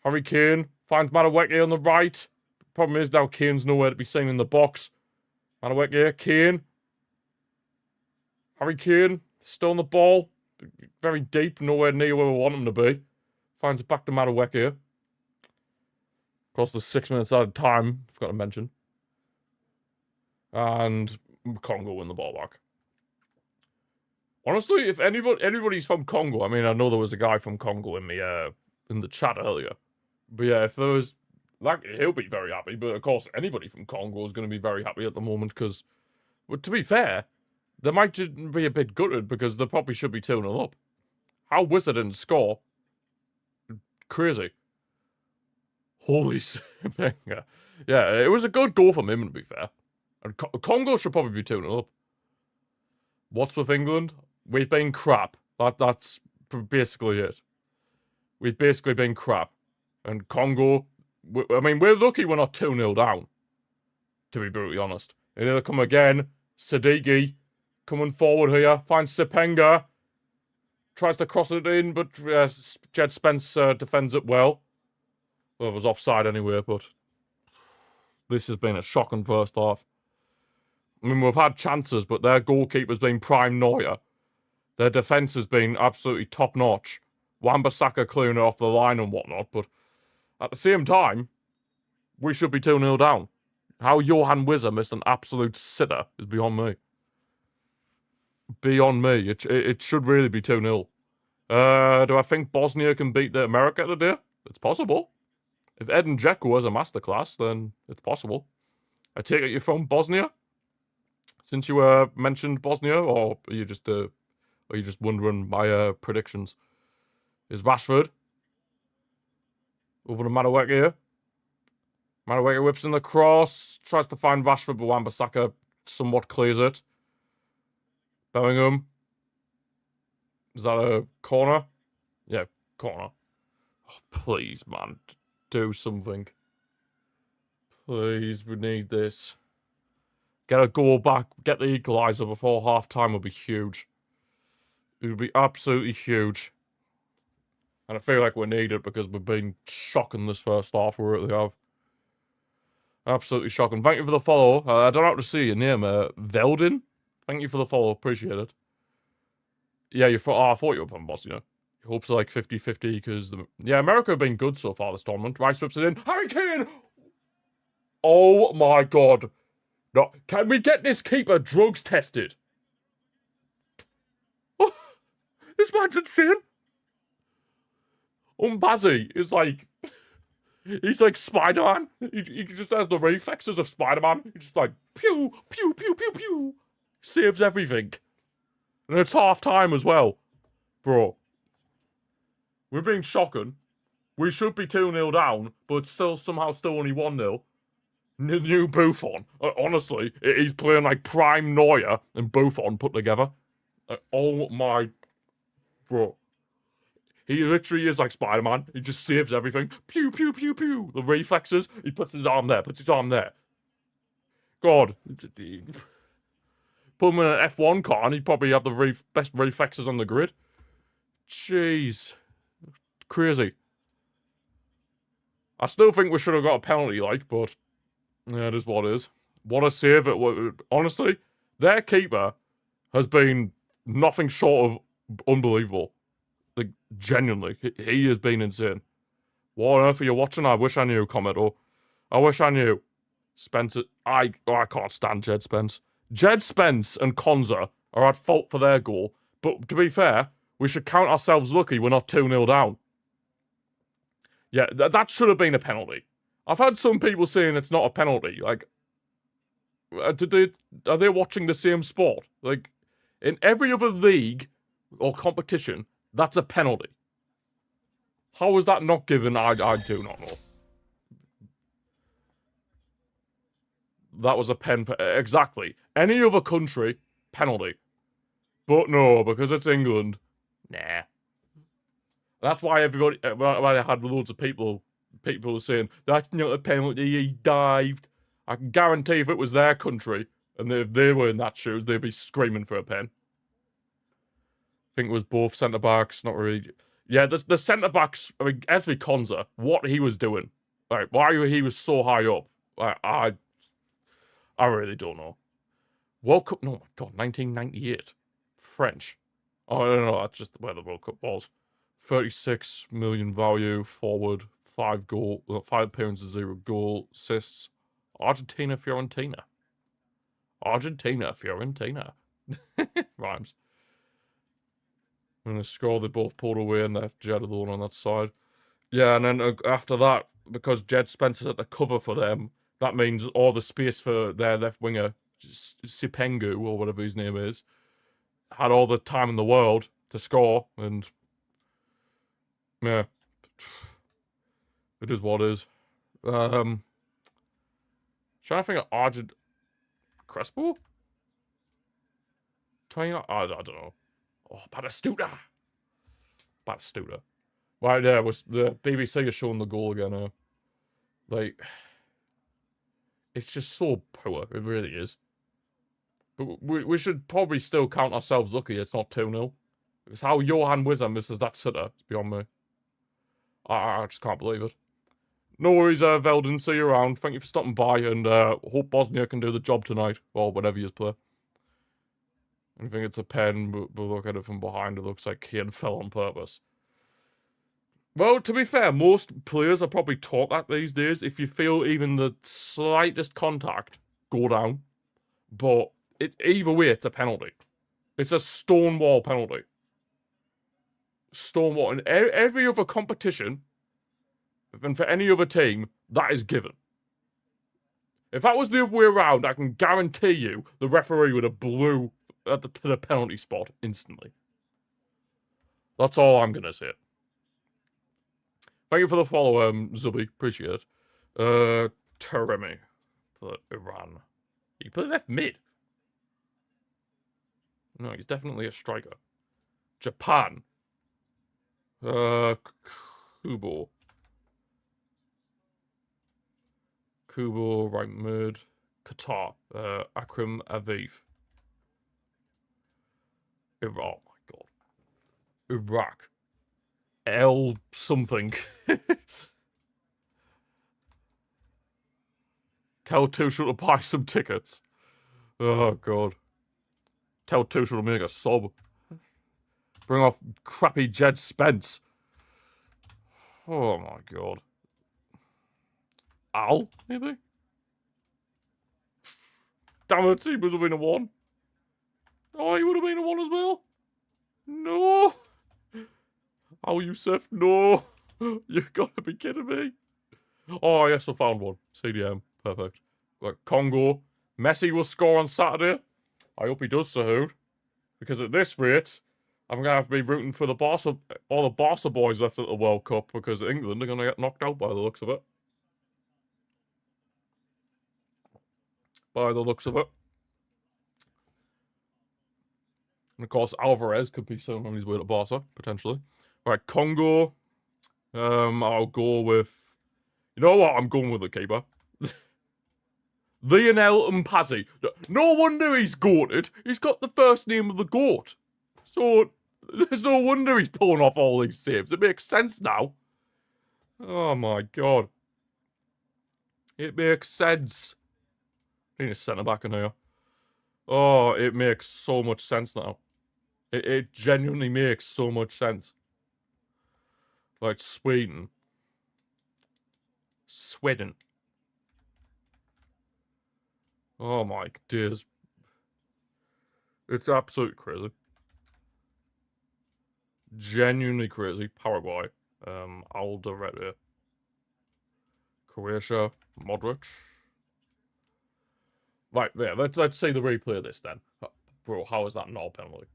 Harry Kane finds Madueke on the right. Problem is now Kane's nowhere to be seen in the box. Madueke, Kane. Harry Kane, still on the ball. Very deep, nowhere near where we want him to be. Finds it back to Madueke. Of course, there's 6 minutes out of time, forgot to mention. And Congo win the ball back. Honestly, if anybody's from Congo, I mean, I know there was a guy from Congo in the chat earlier. But yeah, if there was, like, he'll be very happy. But of course, anybody from Congo is going to be very happy at the moment because, well, to be fair, they might be a bit gutted because they probably should be 2-0 up. How Wizard didn't score? Crazy. Holy Simpenga. Yeah, it was a good goal from him, to be fair. And Congo should probably be 2-0 up. What's with England? We've been crap. That's basically it. We've basically been crap. And Congo, I mean, we're lucky we're not 2-0 down, to be brutally honest. And here they come again. Sadiki coming forward here. Finds Simpenga. Tries to cross it in, but Jed Spence defends it well. Well, it was offside anyway, but this has been a shocking first half. I mean, we've had chances, but their goalkeeper's been prime Neuer. Their defence has been absolutely top-notch. Wan-Bissaka clearing it off the line and whatnot, but at the same time, we should be 2-0 down. How Johan Wizard missed an absolute sitter is beyond me. Beyond me. It should really be 2-0. Do I think Bosnia can beat America today? It's possible. If Edin Dzeko has a masterclass, then it's possible. I take it you're from Bosnia? Since you mentioned Bosnia, or are you just wondering my predictions? Is Rashford over to Madueke here? Madueke whips in the cross, tries to find Rashford, but Wan-Bissaka somewhat clears it. Bellingham. Is that a corner? Yeah, corner. Oh, please, man, do something. Please, we need this. Get a goal back, get the equaliser before half-time would be huge. It would be absolutely huge. And I feel like we need it because we've been shocking this first half, we really have. Absolutely shocking. Thank you for the follow. I don't know how to see your name, Veldin? Thank you for the follow, appreciate it. Yeah, I thought you were from Bosnia. Your hopes are like 50-50 because, yeah, America have been good so far this tournament. Rice whips it in. Harry Kane! Oh my god. No, can we get this keeper drugs tested? Oh, this man's insane. Umbazi is like, he's like Spider-Man. He just has the reflexes of Spider-Man. He's just like, pew, pew, pew, pew, pew. Saves everything. And it's half-time as well. Bro. We're being shocking. We should be 2-0 down, but somehow still only 1-0. New Buffon. Honestly, he's playing like prime Neuer and Buffon put together. Oh my... Bro. He literally is like Spider-Man. He just saves everything. Pew, pew, pew, pew. The reflexes. He puts his arm there, puts his arm there. God. Put him in an F1 car and he'd probably have the best reflexes on the grid. Jeez. Crazy. I still think we should have got a penalty, like, but... yeah, it is what it is. What a save. Honestly, Their keeper has been nothing short of unbelievable. Like, genuinely. He has been insane. What on earth are you watching? I wish I knew, Commodore. I wish I knew. Spencer, I can't stand Jed Spence. Jed Spence and Konza are at fault for their goal, but to be fair, we should count ourselves lucky we're not 2-0 down. Yeah, that should have been a penalty. I've had some people saying it's not a penalty. Like, are they watching the same sport? Like, in every other league or competition, that's a penalty. How was that not given? I do not know. That was a pen for exactly any other country penalty, but no, because it's England. Nah. That's why everybody. Why I had loads of people saying that's not a penalty. He dived. I can guarantee if it was their country and if they were in that shoes, they'd be screaming for a pen. I think it was both centre backs. Not really. Yeah, the centre backs. I mean, Ezri Konza, what he was doing, like why he was so high up. I really don't know. World Cup, oh my god, 1998. French. Oh, no, that's just where the World Cup was. 36 million value, forward, 5 appearances, 0 goal, assists. Argentina, Fiorentina. Rhymes. And the score, they both pulled away and left Jed alone on that side. Yeah, and then after that, because Jed Spencer's at the cover for them, that means all the space for their left winger, Sipengu, or whatever his name is, had all the time in the world to score, and yeah, it is what it is. Trying to think of Crespo? 20, I don't know. Oh, Batistuta. Right there was the BBC is showing the goal again. Like, it's just so poor. It really is. But we should probably still count ourselves lucky it's not 2-0. Because how Johan Wizza misses that sitter is beyond me. I just can't believe it. No worries, Veldon. See you around. Thank you for stopping by, and hope Bosnia can do the job tonight, or whatever you play. I think it's a pen, but look at it from behind. It looks like Kane fell on purpose. Well, to be fair, most players are probably taught that these days. If you feel even the slightest contact, go down. But either way, it's a penalty. It's a stonewall penalty. Stonewall. In every other competition, and for any other team, that is given. If that was the other way around, I can guarantee you the referee would have blew at the penalty spot instantly. That's all I'm going to say. Thank you for the follow, Zubi. Appreciate it. Taremi for Iran. He played left mid. No, he's definitely a striker. Japan. Kubo. Kubo, right mid. Qatar. Akram Aviv. Iraq. Oh my god. Iraq. L something. Tell Tuchel to buy some tickets. Oh god. Tell Tuchel to make a sub. Bring off crappy Jed Spence. Oh my god. Al, maybe? Damn it, he would have been a 1. Oh, he would have been a 1 as well. No. Al Youssef, no. You've got to be kidding me. Oh, yes, I found one. CDM, perfect. Like, Congo. Messi will score on Saturday. I hope he does, Sahud. Because at this rate, I'm going to have to be rooting for all the Barca boys left at the World Cup, because England are going to get knocked out by the looks of it. By the looks of it. And of course, Alvarez could be soon on his way to Barca, potentially. Right, Congo. I'll go with... You know what? I'm going with the keeper. Lionel Mpazzi. No wonder he's goated. He's got the first name of the goat. So, there's no wonder he's pulling off all these saves. It makes sense now. Oh my god. It makes sense. I need a centre-back in here. Oh, it makes so much sense now. It genuinely makes so much sense. Like, Sweden. Sweden. Oh my days. It's absolutely crazy. Genuinely crazy. Paraguay. Alderete. Croatia. Modric. Right, there. Let's see the replay of this then. Bro, how is that not a penalty?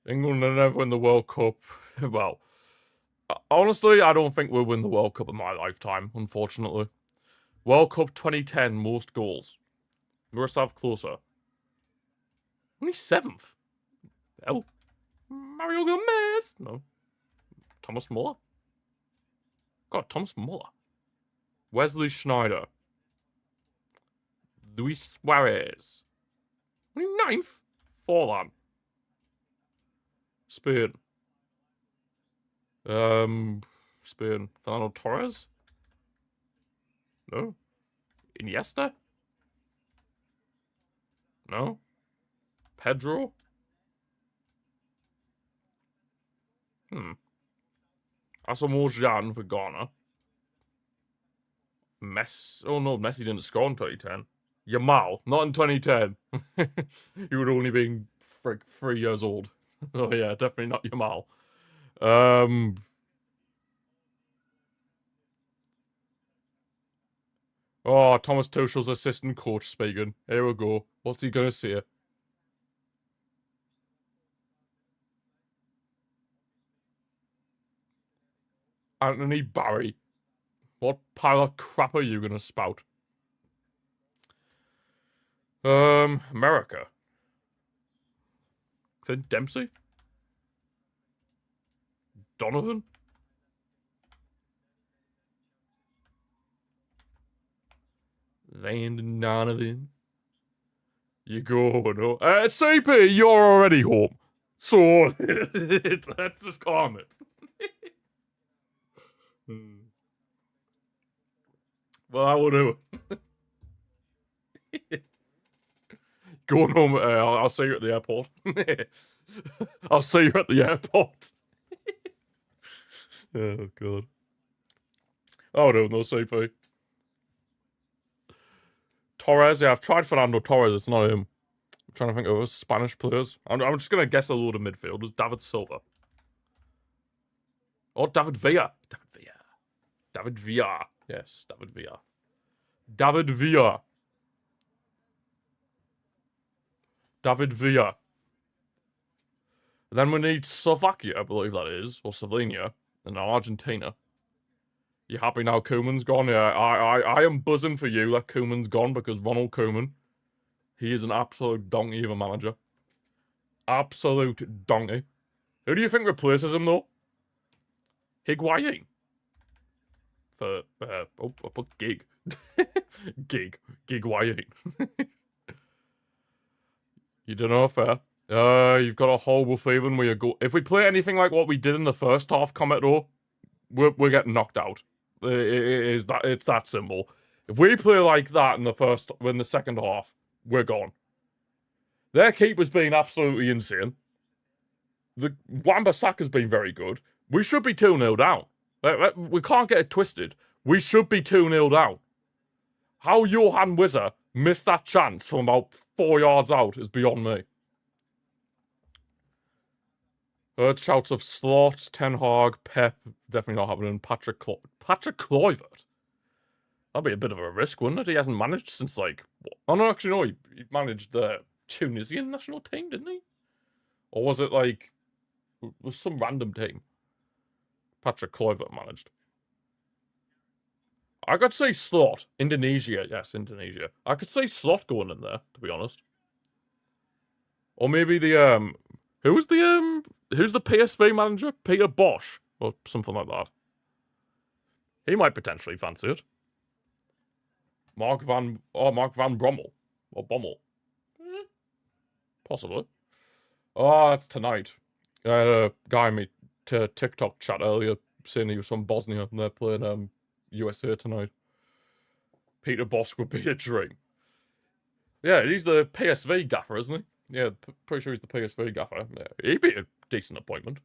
England will never win the World Cup. Well, honestly, I don't think we'll win the World Cup in my lifetime, unfortunately. World Cup 2010, most goals. Miroslav Klose. Only 7th. Hell. Mario Gomez. No. Thomas Muller. God, Thomas Muller. Wesley Schneider. Luis Suarez. Only 9th. Forlan. Spain. Spain. Fernando Torres? No. Iniesta? No. Pedro? Asamoah Gyan for Ghana. Messi. Oh no, Messi didn't score in 2010. Yamal, not in 2010. He would only been 3 years old. Oh yeah, definitely not Yamal. Oh, Thomas Tuchel's assistant coach speaking. Here we go. What's he gonna say? Anthony Barry. What pile of crap are you gonna spout? America. Clint Dempsey? Donovan? Landon Donovan? You go, no. CP, you're already home. So, let's just calm it. Well, I will do. Going home, I'll see you at the airport. I'll see you at the airport. Oh, God. Oh, no CP. Torres, yeah, I've tried Fernando Torres, it's not him. I'm trying to think of Spanish players. I'm just going to guess a load of midfielders. David Silva. Oh, David Villa. David Villa. David Villa. Yes, David Villa. David Villa. David Villa. Then we need Slovakia, I believe that is, or Slovenia, and now Argentina. You happy now Koeman's gone? Yeah, I am buzzing for you that Koeman's gone because Ronald Koeman, he is an absolute donkey of a manager. Absolute donkey. Who do you think replaces him though? Higuain. For, I put Gig. Higuain. You don't know, fair. You've got a horrible feeling where you go. If we play anything like what we did in the first half, Comet though, we're getting knocked out. It's that simple. If we play like that in the second half, we're gone. Their keeper's been absolutely insane. The Wan-Bissaka's been very good. We should be 2-0 down. We can't get it twisted. We should be 2-0 down. How Johan Wizzer missed that chance from about 4 yards out is beyond me. Heard shouts of Slot, Ten Hag, Pep, definitely not happening. Patrick Kluivert. That'd be a bit of a risk, wouldn't it? He hasn't managed since, like... What? Oh, no, actually, no. He managed the Tunisian national team, didn't he? Or was it, like... It was some random team. Patrick Kluivert managed. I could say Slot. Indonesia. Yes, Indonesia. I could say Slot going in there, to be honest. Or maybe the, Who's the PSV manager? Peter Bosch. Or something like that. He might potentially fancy it. Mark Van Bommel. Or Bommel. Possibly. Oh, it's tonight. I had a guy in me TikTok chat earlier saying he was from Bosnia and they're playing USA tonight. Peter Bosk would be a dream. Yeah, he's the PSV gaffer, isn't he? Yeah, pretty sure he's the PSV gaffer. Yeah, he'd be a decent appointment.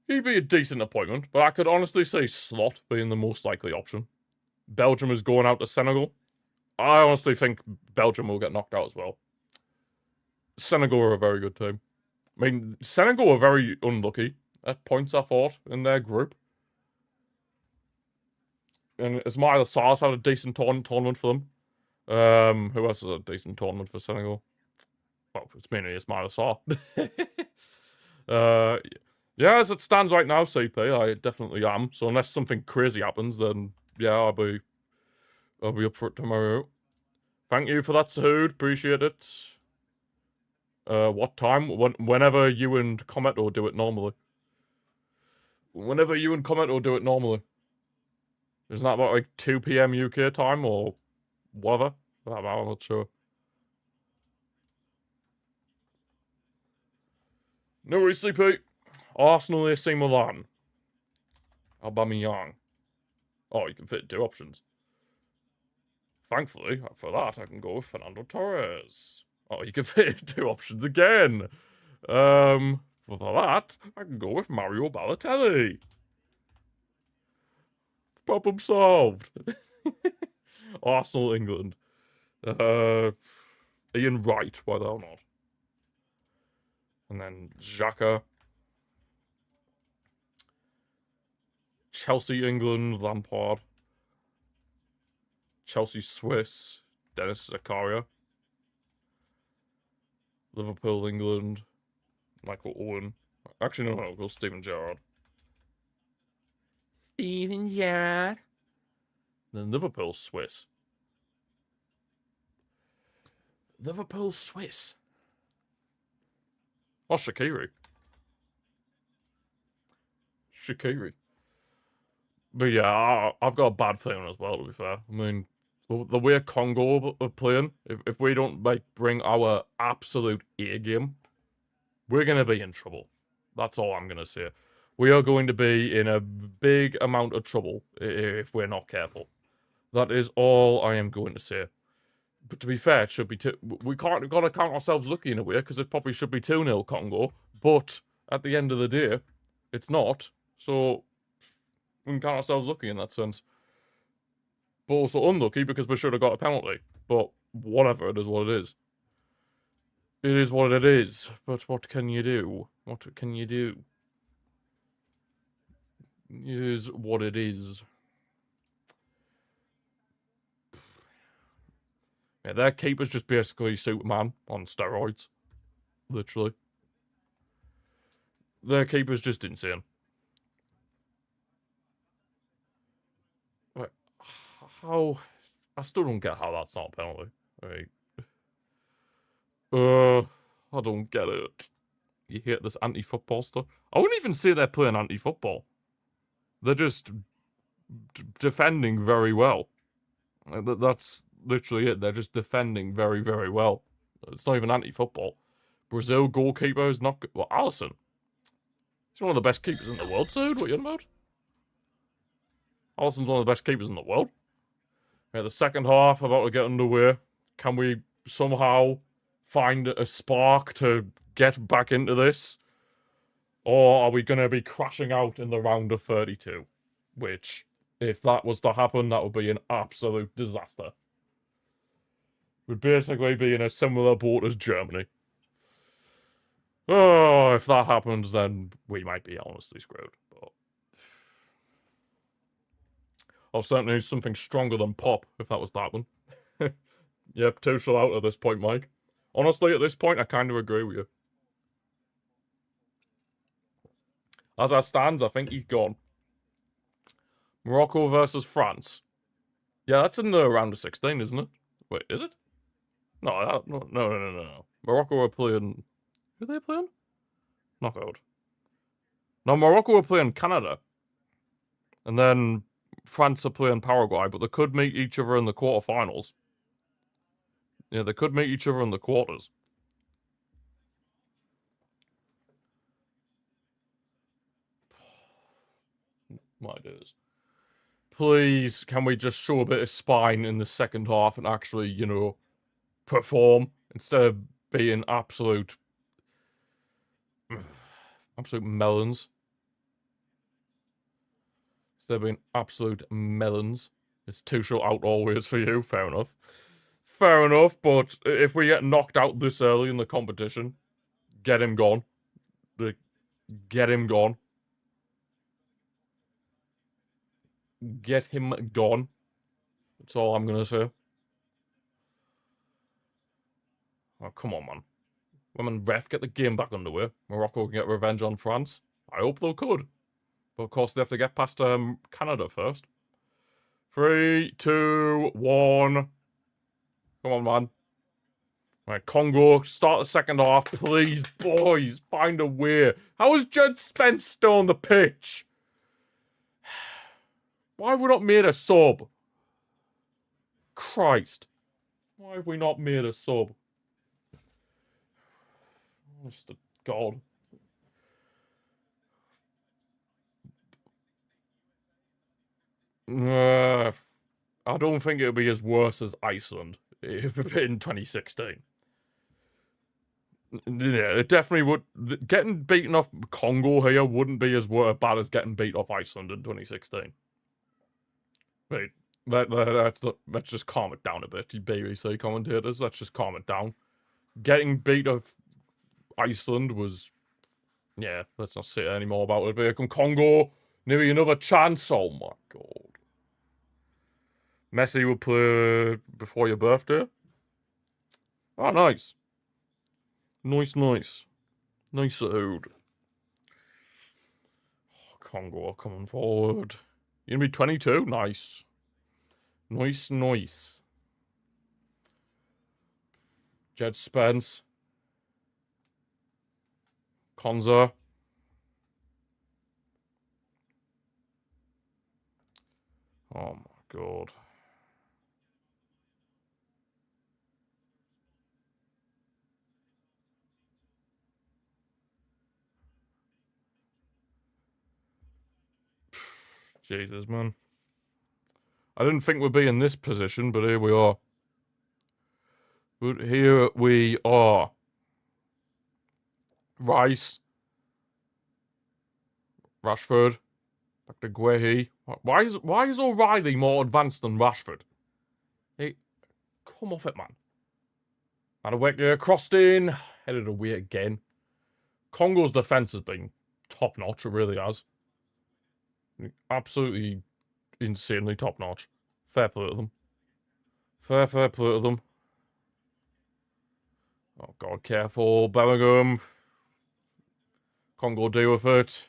He'd be a decent appointment, but I could honestly say Slot being the most likely option. Belgium is going out to Senegal. I honestly think Belgium will get knocked out as well. Senegal are a very good team. I mean, Senegal are very unlucky at points, I thought, in their group. And Ismail Sarr's had a decent tournament for them. Who else has a decent tournament for Senegal? Well, it's mainly Ismail Sarr. Yeah, as it stands right now, CP, I definitely am. So unless something crazy happens, then yeah, I'll be up for it tomorrow. Thank you for that, Sahood. Appreciate it. What time? Whenever you and Comet will do it normally. Whenever you and Comet will do it normally. Isn't that about like 2 PM UK time or whatever? I'm not sure. No worries, CP. Arsenal AC Milan. Aubameyang. Oh, you can fit 2 options. Thankfully, for that, I can go with Fernando Torres. Oh, you can fit 2 options again. For that, I can go with Mario Balotelli. Problem solved. Arsenal, England. Ian Wright, why the hell not? And then Xhaka. Chelsea, England, Lampard. Chelsea, Swiss, Dennis Zakaria. Liverpool, England, Michael Owen. Actually, no, I'll go Steven Gerrard. Steven Gerrard. Then Liverpool, Swiss. Liverpool, Swiss. Oh, Shaqiri. But yeah, I've got a bad feeling as well, to be fair. I mean, the way Congo are playing, if we don't like bring our absolute A game, we're going to be in trouble. That's all I'm going to say. We are going to be in a big amount of trouble if we're not careful. That is all I am going to say. But to be fair, it should be we can't got to count ourselves lucky in a way because it probably should be 2-0 Congo. But at the end of the day, it's not. So we can count ourselves lucky in that sense. But also unlucky because we should have got a penalty. But whatever, it is what it is. It is what it is. But what can you do? What can you do? It is what it is. Yeah, their keeper's just basically Superman on steroids. Literally. Their keeper's just insane. Like, how... I still don't get how that's not a penalty. Like, I don't get it. You hate this anti-football stuff? I wouldn't even say they're playing anti-football. They're just defending very well. That's literally it. They're just defending very, very well. It's not even anti-football. Brazil goalkeeper is not good. Well, Alisson. He's one of the best keepers in the world, dude. What are you on about? Alisson's one of the best keepers in the world. Yeah, the second half about to get underway. Can we somehow find a spark to get back into this? Or are we going to be crashing out in the round of 32? Which, if that was to happen, that would be an absolute disaster. We'd basically be in a similar boat as Germany. Oh, if that happens, then we might be honestly screwed. But I'll certainly need something stronger than Pop if that was to happen. Yep, Tuchel out at this point, Mike. Honestly, at this point, I kind of agree with you. As it stands, I think he's gone. Morocco versus France. Yeah, that's in the round of 16, isn't it? Wait, is it? No. Morocco are playing... Who are they playing? Knockout. No, Morocco are playing Canada. And then France are playing Paraguay, but they could meet each other in the quarterfinals. Yeah, they could meet each other in the quarters. My days. Please, can we just show a bit of spine in the second half and actually, you know, perform instead of being absolute melons. Instead of being absolute melons. It's too short out always for you. Fair enough. Fair enough, but if we get knocked out this early in the competition, get him gone. Get him gone. Get him gone. That's all I'm gonna say. Oh, come on, man. Women ref, get the game back underway. Morocco can get revenge on France. I hope they could. But of course, they have to get past Canada first. 3, 2, 1. Come on, man. Right, Congo, start the second half. Please, boys, find a way. How is Jed Spence still on the pitch? Why have we not made a sub? Christ. Why have we not made a sub? Honest to God. I don't think it'll be as worse as Iceland in 2016. Yeah, it definitely would. Getting beaten off Congo here wouldn't be as bad as getting beat off Iceland in 2016. Wait, let's just calm it down a bit, you BBC commentators. Let's just calm it down. Getting beat off Iceland was, yeah. Let's not say any more about it. But here come Congo, maybe another chance. Oh my God. Messi will play before your birthday. Oh, nice. Nice. Nice dude. Oh, Congo coming forward. You're gonna be 22? Nice. Nice. Jed Spence. Konza. Oh my God. Jesus, man. I didn't think we'd be in this position, but here we are. Rice. Rashford. Back to Guehi. Why is O'Reilly more advanced than Rashford? Hey, come off it, man. Madueke crossed in. Headed away again. Congo's defense has been top-notch. It really has. Absolutely insanely top-notch. Fair play to them. Fair play to them. Oh, God, careful. Bellingham. Congo deal with it.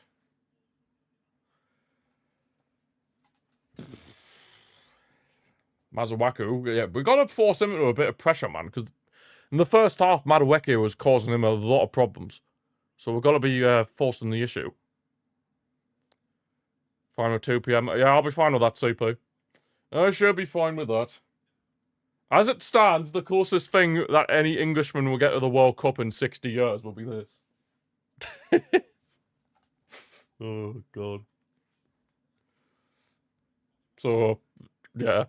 Mazuaku, yeah, we gotta force him into a bit of pressure, man, because in the first half, Madueke was causing him a lot of problems. So we've got to be forcing the issue. Fine with 2 PM. Yeah, I'll be fine with that, CP. I should be fine with that. As it stands, the closest thing that any Englishman will get to the World Cup in 60 years will be this. Oh, God. So, yeah.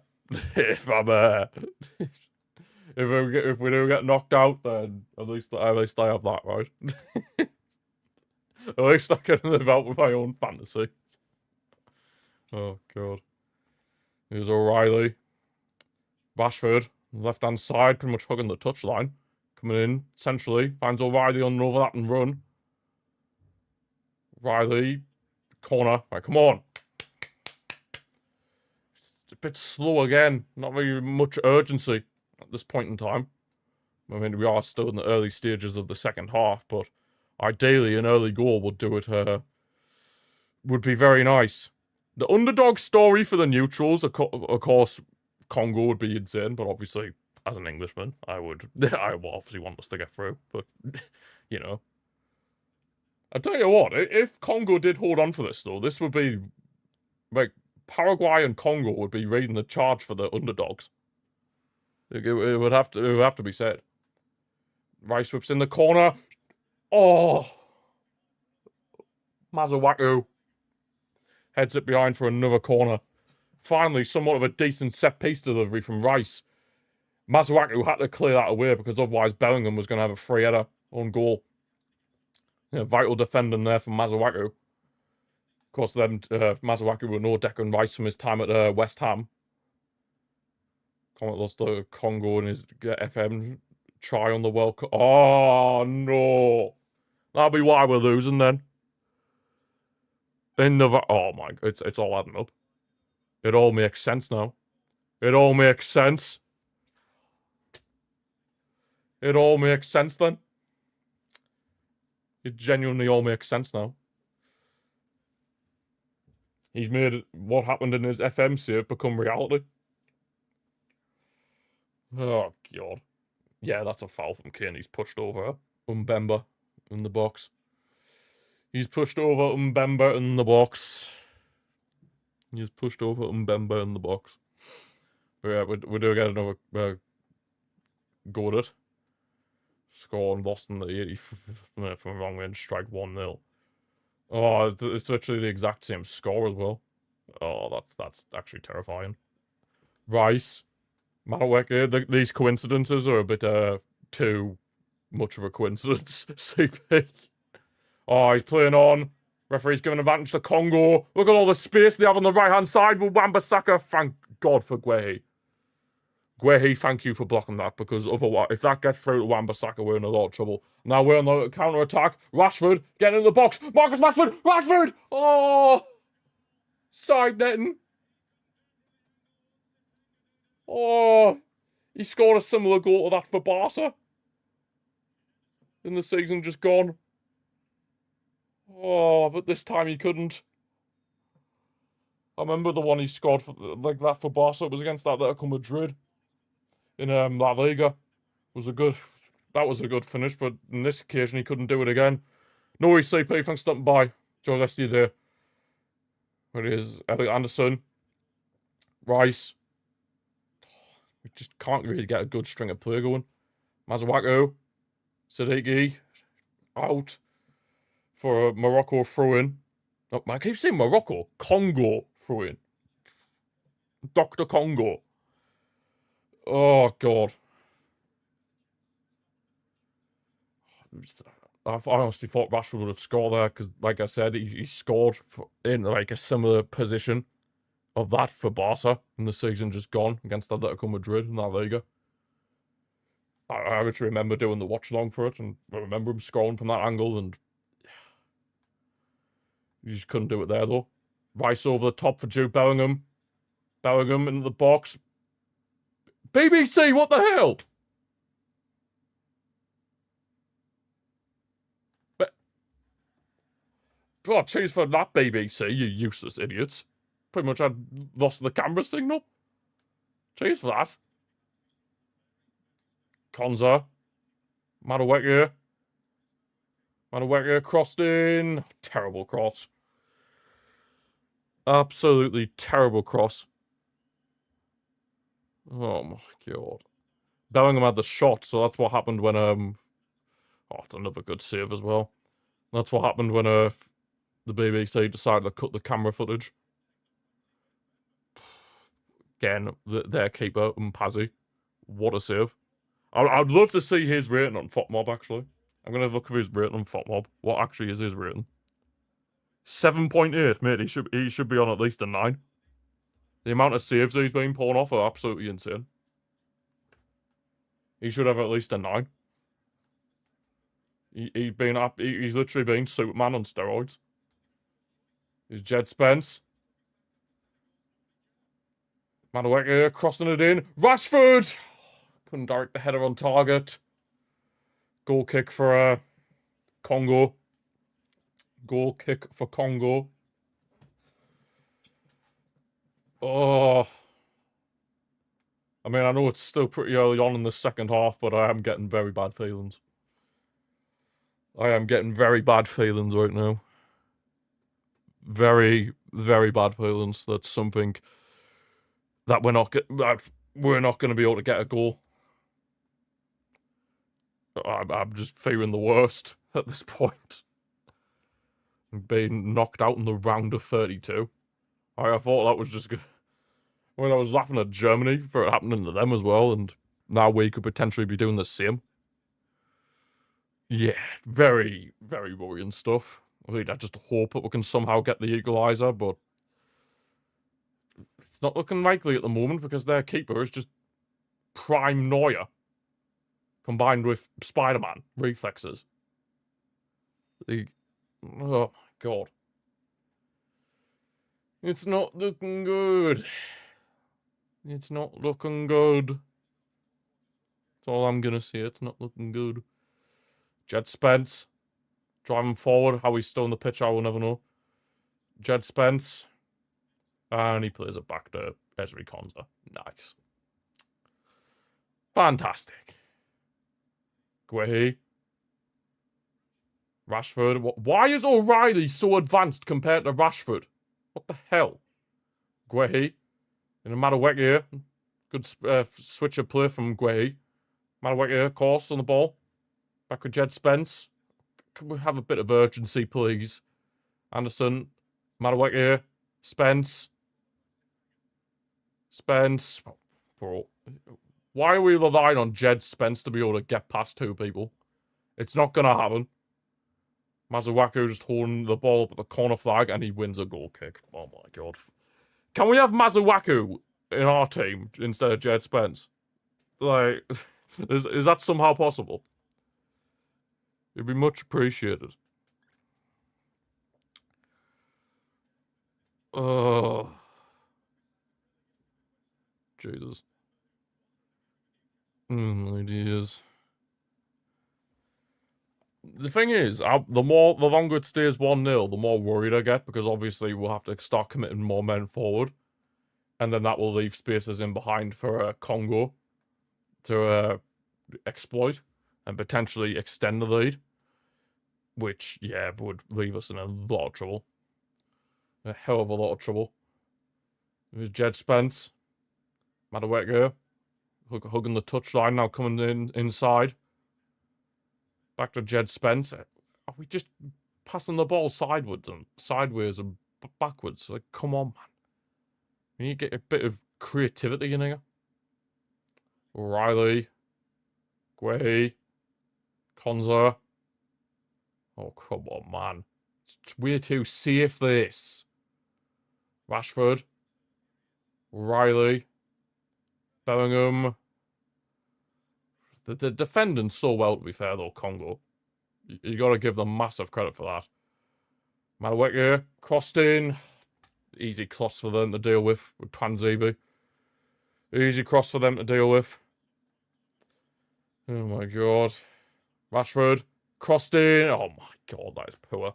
If we do get knocked out, then at least I have that, right? At least I can live out with my own fantasy. Oh, God. Here's O'Reilly. Rashford, left-hand side, pretty much hugging the touchline. Coming in, centrally, finds O'Reilly on an overlapping run. Riley, corner. Right, come on. It's a bit slow again. Not very much urgency at this point in time. I mean, we are still in the early stages of the second half, but ideally an early goal would do it, would be very nice. The underdog story for the neutrals, of course, Congo would be insane, but obviously, as an Englishman, I would obviously want us to get through, but, you know. I tell you what, if Congo did hold on for this, though, this would be, like, Paraguay and Congo would be leading the charge for the underdogs. It would have to be said. Rice whips in the corner. Oh! Mazuaku. Heads it behind for another corner. Finally, somewhat of a decent set-piece delivery from Rice. Masuaku had to clear that away because otherwise Bellingham was going to have a free header on goal. Yeah, vital defending there from Masuaku. Of course, then Masuaku will know Declan Rice from his time at West Ham. Lost to Congo in his FM try on the World Cup. Oh, no. That'll be why we're losing then. Oh my, it's all adding up. It all makes sense now. It all makes sense. It all makes sense then. It genuinely all makes sense now. He's made what happened in his FM save become reality. Oh, God. Yeah, that's a foul from Kane. He's pushed over Mbemba in the box. He's pushed over Mbemba in the box. He's pushed over Mbemba in the box. But yeah, we do get another go at it. Score and lost in the 80th from a wrong range strike 1-0. Oh, it's literally the exact same score as well. Oh, that's actually terrifying. Rice, Madueke, these coincidences are a bit too much of a coincidence. CP. Oh, he's playing on. Referee's giving advantage to Congo. Look at all the space they have on the right-hand side with Wan-Bissaka. Thank God for Guehi. Guehi, thank you for blocking that, because otherwise, if that gets through to Wan-Bissaka, we're in a lot of trouble. Now we're on the counter-attack. Rashford, getting in the box. Marcus Rashford! Rashford! Oh! Side netting. Oh! He scored a similar goal to that for Barca in the season just gone. Oh, but this time he couldn't. I remember the one he scored for, like that for Barca. It was against Atletico Madrid in La Liga. That was a good finish, but on this occasion he couldn't do it again. No worries, CP. Thanks for stopping by. Enjoy the rest of your day. There it is. Elliot Anderson. Rice. We just can't really get a good string of play going. Masuaku. Siddiqui. Out. For a Morocco throw-in. Oh, I keep saying Morocco. Congo throw-in. Dr. Congo. Oh, God. I honestly thought Rashford would have scored there, because, like I said, he scored in, like, a similar position of that for Barca in the season just gone against Atletico Madrid in La Liga. I actually remember doing the watch-along for it, and I remember him scoring from that angle, and you just couldn't do it there, though. Rice over the top for Jude Bellingham. Bellingham into the box. BBC, what the hell? Oh, cheers for that, BBC, you useless idiots. Pretty much had lost the camera signal. Cheers for that. Konza. Madueke. Madueke crossed in. Terrible cross. Absolutely terrible cross. Oh my God. Bellingham had the shot, so that's what happened when oh, it's another good save as well. That's what happened when the BBC decided to cut the camera footage. Again, their keeper, Mpazzi. What a save. I'd love to see his rating on FotMob, actually. I'm going to look at his rating on FotMob. What actually is his rating? 7.8, mate. He should be on at least a 9. The amount of saves he's been pulling off are absolutely insane. He should have at least a 9. He's literally been Superman on steroids. He's Jed Spence. Madueke crossing it in. Rashford! Couldn't direct the header on target. Goal kick for Congo. Goal kick for Congo. Oh. I mean, I know it's still pretty early on in the second half, but I am getting very bad feelings. I am getting very bad feelings right now. Very, very bad feelings. That's something that we're not going to be able to get a goal. I'm just fearing the worst at this point. Being knocked out in the round of 32. I thought that was just good. When I was laughing at Germany for it happening to them as well, and now we could potentially be doing the same. Yeah, very, very worrying stuff. I mean, I just hope that we can somehow get the equaliser, but it's not looking likely at the moment because their keeper is just prime Neuer combined with Spider-Man reflexes. Oh my god. It's not looking good. It's not looking good. That's all I'm gonna say. It's not looking good. Jed Spence. Driving forward. How he's still on the pitch, I will never know. Jed Spence. And he plays it back to Ezri Konsa. Nice. Fantastic. Guehi. Rashford. Why is O'Reilly so advanced compared to Rashford? What the hell? Guehi. In a Madueke here. Good switch of play from Guehi. Madueke here, course on the ball. Back with Jed Spence. Can we have a bit of urgency, please? Anderson. Madueke here. Spence. Spence. Oh, bro. Why are we relying on Jed Spence to be able to get past two people? It's not going to happen. Masuaku just holding the ball up at the corner flag and he wins a goal kick. Oh my god. Can we have Masuaku in our team instead of Jed Spence? Like, is that somehow possible? It'd be much appreciated. Oh. Jesus. My dears. The thing is, the longer it stays 1-0, the more worried I get, because obviously we'll have to start committing more men forward. And then that will leave spaces in behind for Congo to exploit and potentially extend the lead. Which, yeah, would leave us in a lot of trouble. A hell of a lot of trouble. There's Jed Spence. Madueke. Hugging the touchline, now coming in inside. Back to Jed Spence. Are we just passing the ball sideways and backwards? Like, come on, man. We need to get a bit of creativity in here. O'Reilly. Guehi. Konsa. Oh, come on, man. We're too safe, this. Rashford. O'Reilly. Bellingham. The defending so well, to be fair, though, Congo. You got to give them massive credit for that. Madueke, crossed in. Easy cross for them to deal with Twanzebe. Easy cross for them to deal with. Oh my god. Rashford, crossed in. Oh my god, that is poor.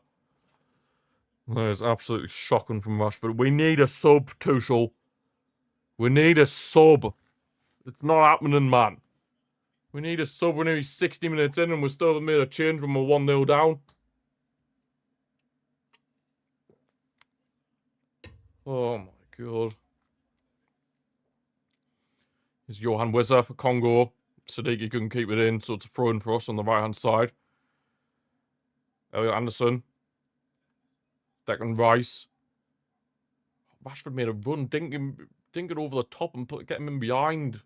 That is absolutely shocking from Rashford. We need a sub, Tuchel. We need a sub. It's not happening, man. We need a sub. We're nearly 60 minutes in and we still haven't made a change when we're 1-0 down. Oh my god. It's Johan Wizza for Congo. Sadiki couldn't keep it in, so it's a throw-in for us on the right-hand side. Elliot Anderson. Declan Rice. Rashford made a run, dink it over the top and get him in behind.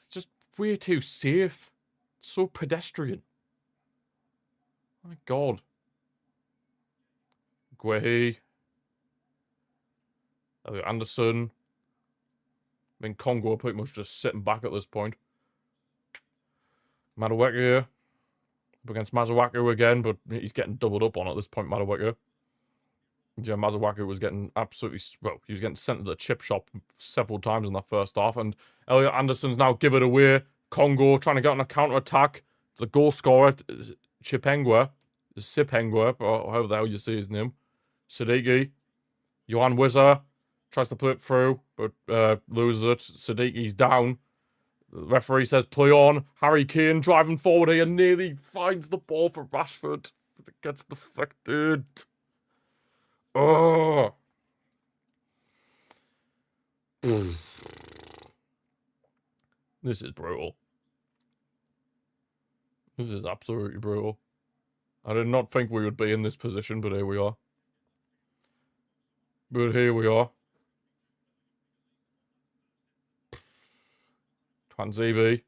It's just way too safe. It's so pedestrian. My god. Guehi. Elliot Anderson. I mean, Congo are pretty much just sitting back at this point. Madueke here. Up against Masuaku again, but he's getting doubled up on at this point, Madueke. Yeah, Masuaku was getting absolutely... Well, he was getting sent to the chip shop several times in that first half, and Elliot Anderson's now give it away. Congo trying to get on a counter-attack. The goal scorer, Sipengwa, or however the hell you say his name. Sadiki. Johan Wizza tries to put it through, but loses it. Sadiki's down. The referee says play on. Harry Kane driving forward here, nearly finds the ball for Rashford, but it gets deflected. Oh. This is brutal. This is absolutely brutal. I did not think we would be in this position, but here we are. But here we are. Twanzebe.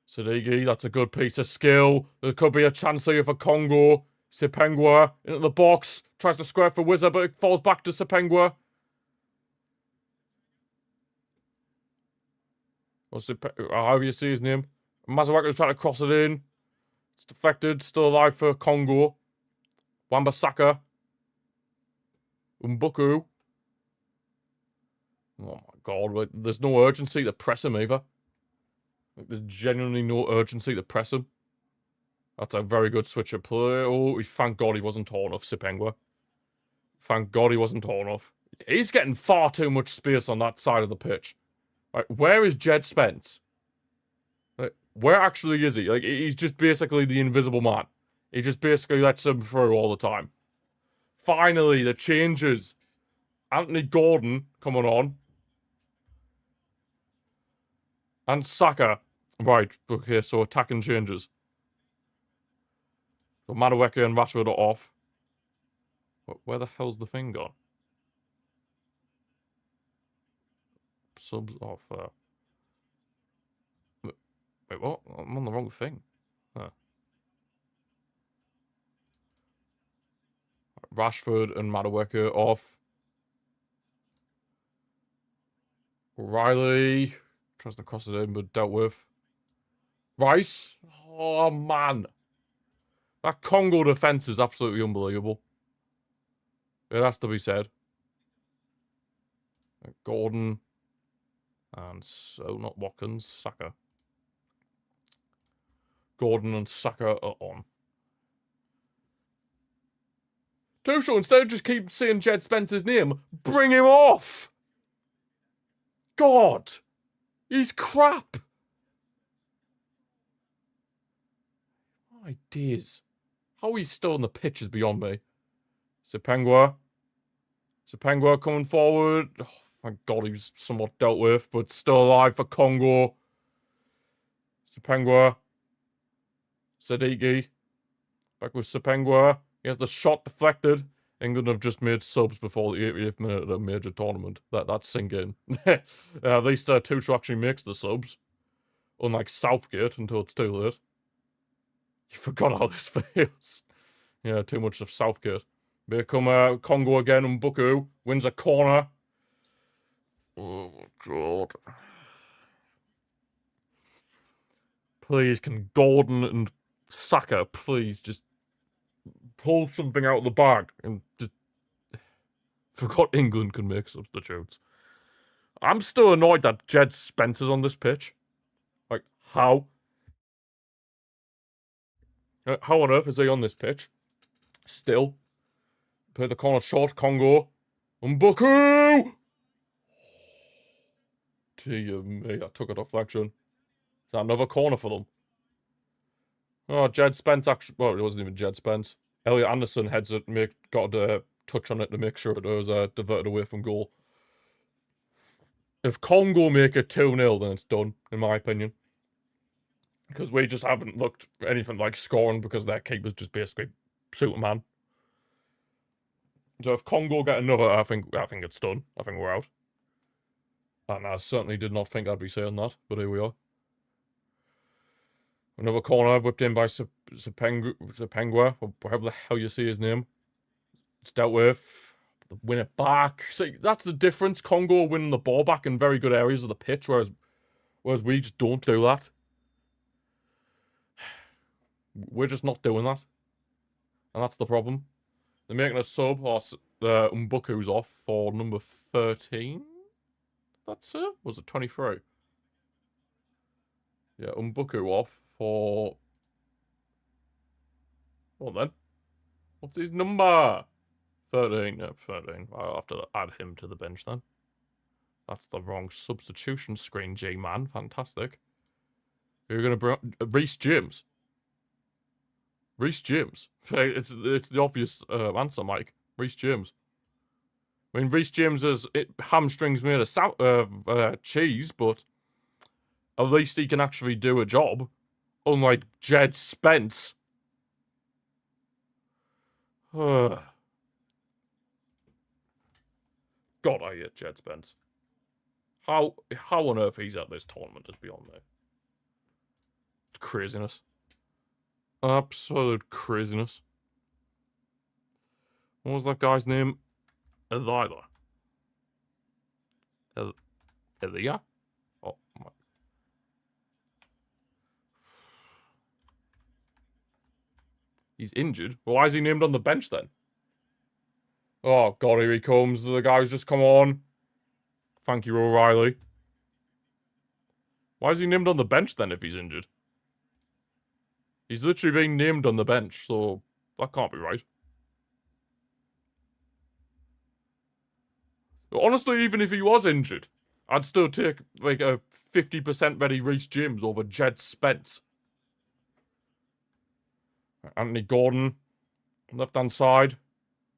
Sadiki, that's a good piece of skill. There could be a chance here for Congo. Sipengwa into the box. Tries to square for Wizard, but it falls back to Sipengwa. However you see his name. Mazawaka's trying to cross it in. It's deflected. Still alive for Congo. Wambasaka. Umbuku. Oh my god, there's no urgency to press him either. There's genuinely no urgency to press him. That's a very good switch of play. Oh, thank God he wasn't tall enough, Sipengwa. Thank God he wasn't tall enough. He's getting far too much space on that side of the pitch. Like, where is Jed Spence? Like, where actually is he? Like, he's just basically the invisible man. He just basically lets him through all the time. Finally, the changes. Anthony Gordon coming on. And Saka. Right, okay, so attacking changes. So Madueke and Rashford are off. Where the hell's the thing gone? Subs off. Wait, what? I'm on the wrong thing. Huh. Rashford and Madueke off. Riley tries to cross it in, but dealt with. Rice. Oh, man. That Congo defense is absolutely unbelievable. It has to be said. Gordon. And so, not Watkins, Saka. Gordon and Saka are on. Tuchel, instead of just keep seeing Jed Spence's name, bring him off! God! He's crap! My days. How he's still on the pitch is beyond me. Sipengwa. Sipengwa coming forward. Oh, thank God he was somewhat dealt with, but still alive for Congo. Sipengwa. Sadiki. Back with Sipengwa. He has the shot deflected. England have just made subs before the 80th minute of a major tournament. That's sink in. At least Tuchel actually makes the subs. Unlike Southgate until it's too late. You forgot how this feels. Yeah, too much of Southgate. Here come Congo again, and Mbuku wins a corner. Oh, God. Please, can Gordon and Saka please just pull something out of the bag and just... Forgot England can make substitutes. I'm still annoyed that Jed Spencer's on this pitch. Like, how? How on earth is he on this pitch? Still. Play the corner short, Congo. Mbuku! Dear me, that took a deflection. Is that another corner for them? Oh, Jed Spence actually... Well, it wasn't even Jed Spence. Elliot Anderson heads it, got a touch on it to make sure it was diverted away from goal. If Congo make it 2-0, then it's done, in my opinion. Because we just haven't looked anything like scoring because their keeper's just basically Superman. So if Congo get another, I think it's done. I think we're out. And I certainly did not think I'd be saying that, but here we are. Another corner whipped in by Sipengwa, or whatever the hell you see his name. It's dealt with. Win it back. See, that's the difference. Congo winning the ball back in very good areas of the pitch, whereas we just don't do that. We're just not doing that. And that's the problem. They're making a sub, or Mbuku's off for number 13. That's it? Was it 23? Yeah, Mbuku off for... What then? What's his number? 13. Yeah, 13. I'll have to add him to the bench then. That's the wrong substitution screen, G-Man. Fantastic. Who are you going to bring... Reece James. Reece James. It's the obvious answer, Mike. Reece James. I mean, Reece James has hamstrings made of cheese, but at least he can actually do a job. Unlike Jed Spence. God, I hate Jed Spence. How on earth he's at this tournament is beyond me. It's craziness. Absolute craziness. What was that guy's name? Elila. Elia? Oh my. He's injured? Why is he named on the bench then? Oh god, here he comes. The guy's just come on. Thank you, O'Reilly. Why is he named on the bench then if he's injured? He's literally being named on the bench, so that can't be right. Honestly, even if he was injured, I'd still take like a 50% ready Reece James over Jed Spence. Anthony Gordon, left hand side,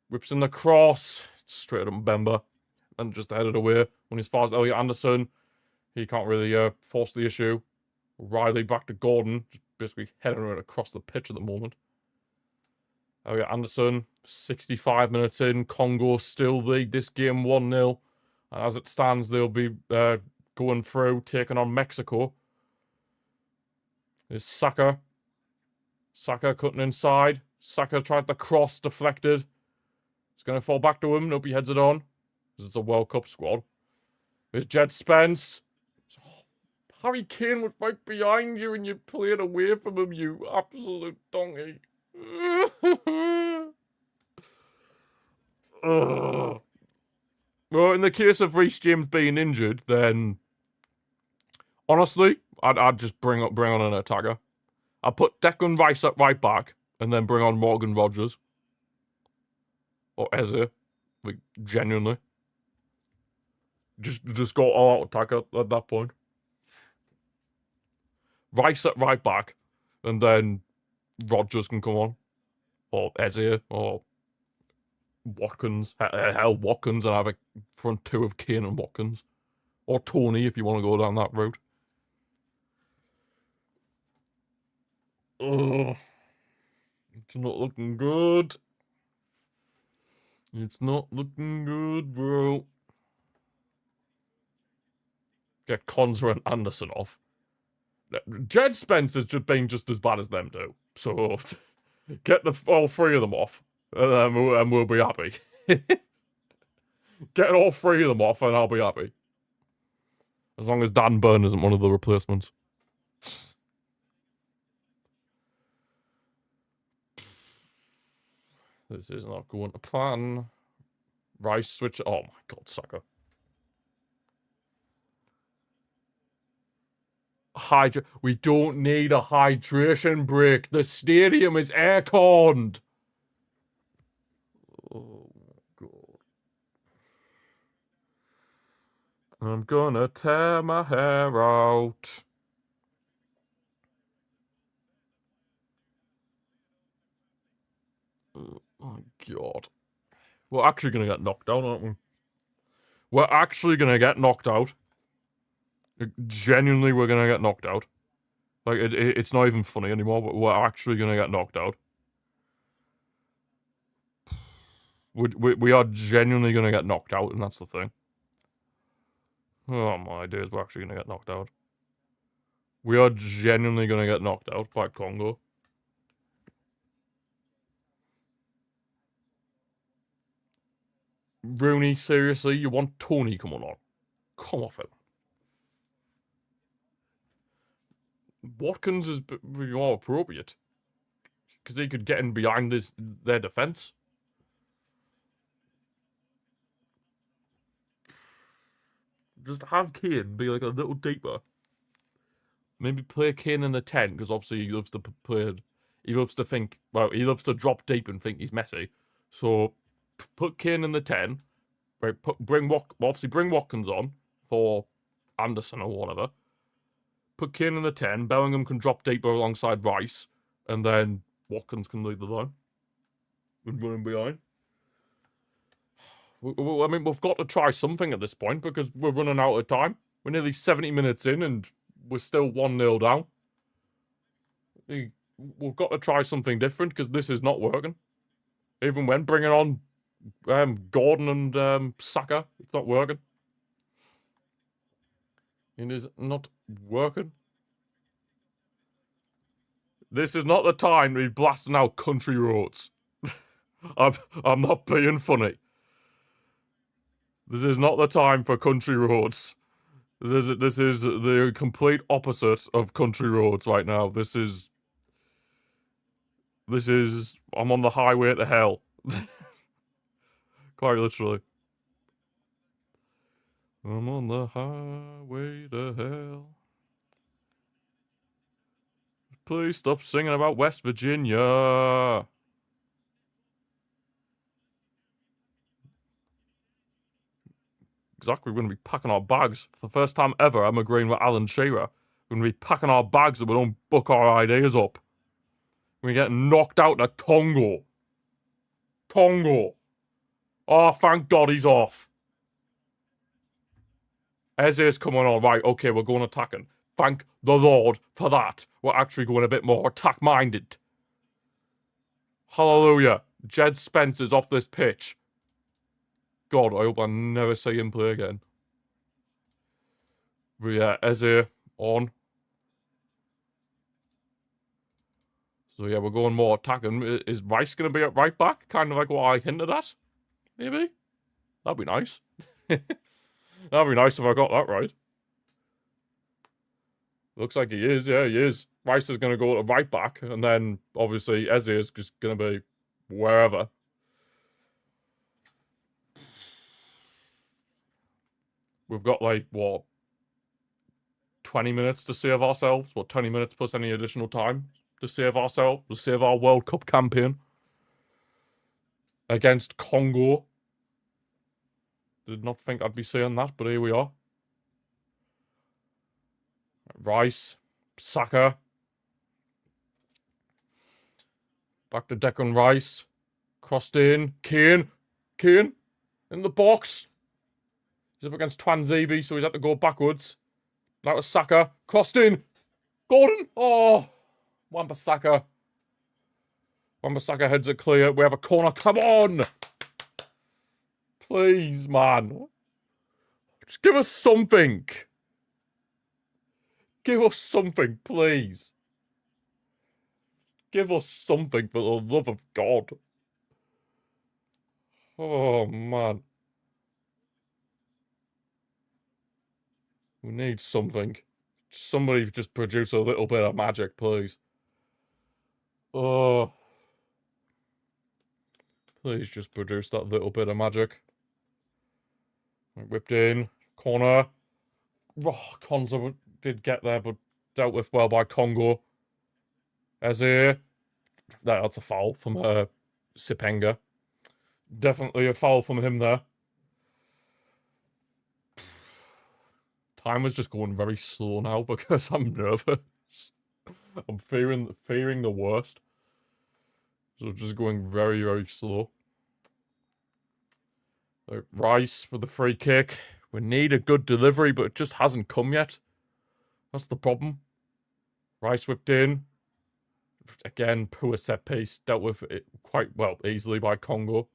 whips in the cross, straight at Mbemba, and just headed away. When as far as Elliot Anderson, he can't really force the issue. Riley back to Gordon, just basically heading right across the pitch at the moment. Elliot Anderson, 65 minutes in, Congo still lead this game 1-0. And as it stands, they'll be going through, taking on Mexico. There's Saka. Saka cutting inside. Saka tried the cross, deflected. It's going to fall back to him. Nope, he heads it on. Because it's a World Cup squad. There's Jed Spence. Harry Kane was right behind you and you played away from him, you absolute donkey. Well, in the case of Reece James being injured, then honestly, I'd just bring on an attacker. I'd put Declan Rice at right back and then bring on Morgan Rogers or Eze, like genuinely. Just go all out attacker at that point. Rice at right back, and then Rogers can come on, or Eze, or Watkins. Hell, Watkins, and have a front two of Kane and Watkins, or Tony if you want to go down that route. Ugh, it's not looking good. It's not looking good, bro. Get Konza and Anderson off. Jed Spence has just been just as bad as them do. So get all three of them off, and we'll be happy. Get all three of them off, and I'll be happy. As long as Dan Burn isn't one of the replacements. This is not going to plan. Rice switch. Oh my god, Saka. We don't need a hydration break. The stadium is air-conned. Oh my god. I'm gonna tear my hair out. Oh my god. We're actually gonna get knocked out, aren't we? We're actually gonna get knocked out. Genuinely, we're gonna get knocked out. Like, it's not even funny anymore, but we're actually gonna get knocked out. We are genuinely gonna get knocked out, and that's the thing. Oh my days, we're actually gonna get knocked out. We are genuinely gonna get knocked out by Congo. Rooney, seriously, you want Tony coming on? Come off it. Watkins is more appropriate. Because he could get in behind their defence. Just have Kane be like a little deeper. Maybe play Kane in the 10, because obviously he loves to play. He loves to think. Well, he loves to drop deep and think he's Messi. So put Kane in the 10. Right, bring Watkins on for Anderson or whatever. Put Kane in the 10. Bellingham can drop deeper alongside Rice, and then Watkins can lead the line and run him behind. I mean, we've got to try something at this point because we're running out of time. We're nearly 70 minutes in and we're still 1-0 down. We've got to try something different because this is not working. Even when bringing on Gordon and Saka. It's not working. It is not working. This is not the time to be blasting out country roads. I'm not being funny. This is not the time for country roads. This is the complete opposite of country roads right now. This is I'm on the highway to hell. Quite literally. I'm on the highway to hell. Please stop singing about West Virginia. Exactly, we're going to be packing our bags. For the first time ever, I'm agreeing with Alan Shearer. We're going to be packing our bags and we don't book our ideas up. We're getting knocked out to Congo. Congo. Oh, thank God he's off. Eze's coming on. Right, okay, we're going attacking. Thank the Lord for that. We're actually going a bit more attack-minded. Hallelujah. Jed Spencer's off this pitch. God, I hope I never see him play again. But yeah, Eze on. So yeah, we're going more attacking. Is Rice going to be at right back? Kind of like what I hinted at? Maybe? That'd be nice. That'd be nice if I got that right. Looks like he is, yeah, he is. Rice is going to go to right back, and then, obviously, Eze is just going to be wherever. We've got, like, what, 20 minutes to save ourselves? What, 20 minutes plus any additional time to save ourselves? To save our World Cup campaign? Against Congo. Did not think I'd be saying that, but here we are. Rice. Saka. Back to Declan Rice. Crossed in. Kane. Kane. In the box. He's up against Twanzebe, so he's had to go backwards. Now to Saka. Crossed in. Gordon. Oh. Wan-Bissaka. Wan-Bissaka heads it clear. We have a corner. Come on. Please, man. Just give us something. Give us something, please. Give us something for the love of God. Oh, man. We need something. Somebody just produce a little bit of magic, please. Oh. Please just produce that little bit of magic. Whipped in. Corner. Oh, Konza did get there, but dealt with well by Congo. Eze. That's a foul from Sipenga. Definitely a foul from him there. Time is just going very slow now because I'm nervous. I'm fearing the worst. So just going very, very slow. Rice with the free kick. We need a good delivery, but it just hasn't come yet. That's the problem. Rice whipped in. Again, poor set piece. Dealt with it quite well, easily by Congo.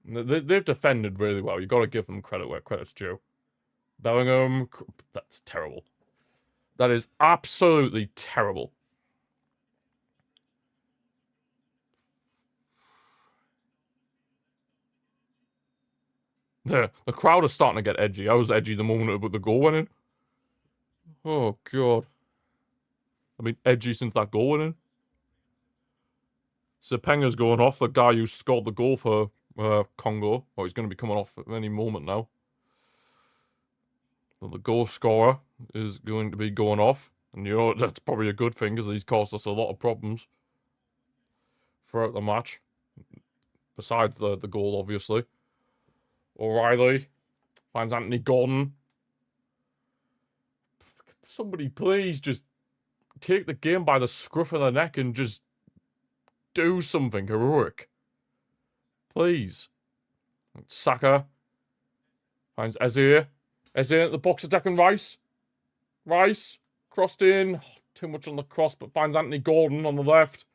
They've defended really well. You've got to give them credit where credit's due. Bellingham. That's terrible. That is absolutely terrible. The crowd is starting to get edgy. I was edgy the moment the goal went in. Oh, God. I mean, edgy since that goal went in. Sepenga's going off, the guy who scored the goal for Congo. Oh, he's going to be coming off at any moment now. So the goal scorer is going to be going off. And you know, that's probably a good thing, because he's caused us a lot of problems throughout the match. Besides the goal, obviously. O'Reilly finds Anthony Gordon. Somebody please just take the game by the scruff of the neck and just do something heroic. Please. Saka finds Eze. Eze at the box attacking Rice. Rice crossed in. Too much on the cross, but finds Anthony Gordon on the left.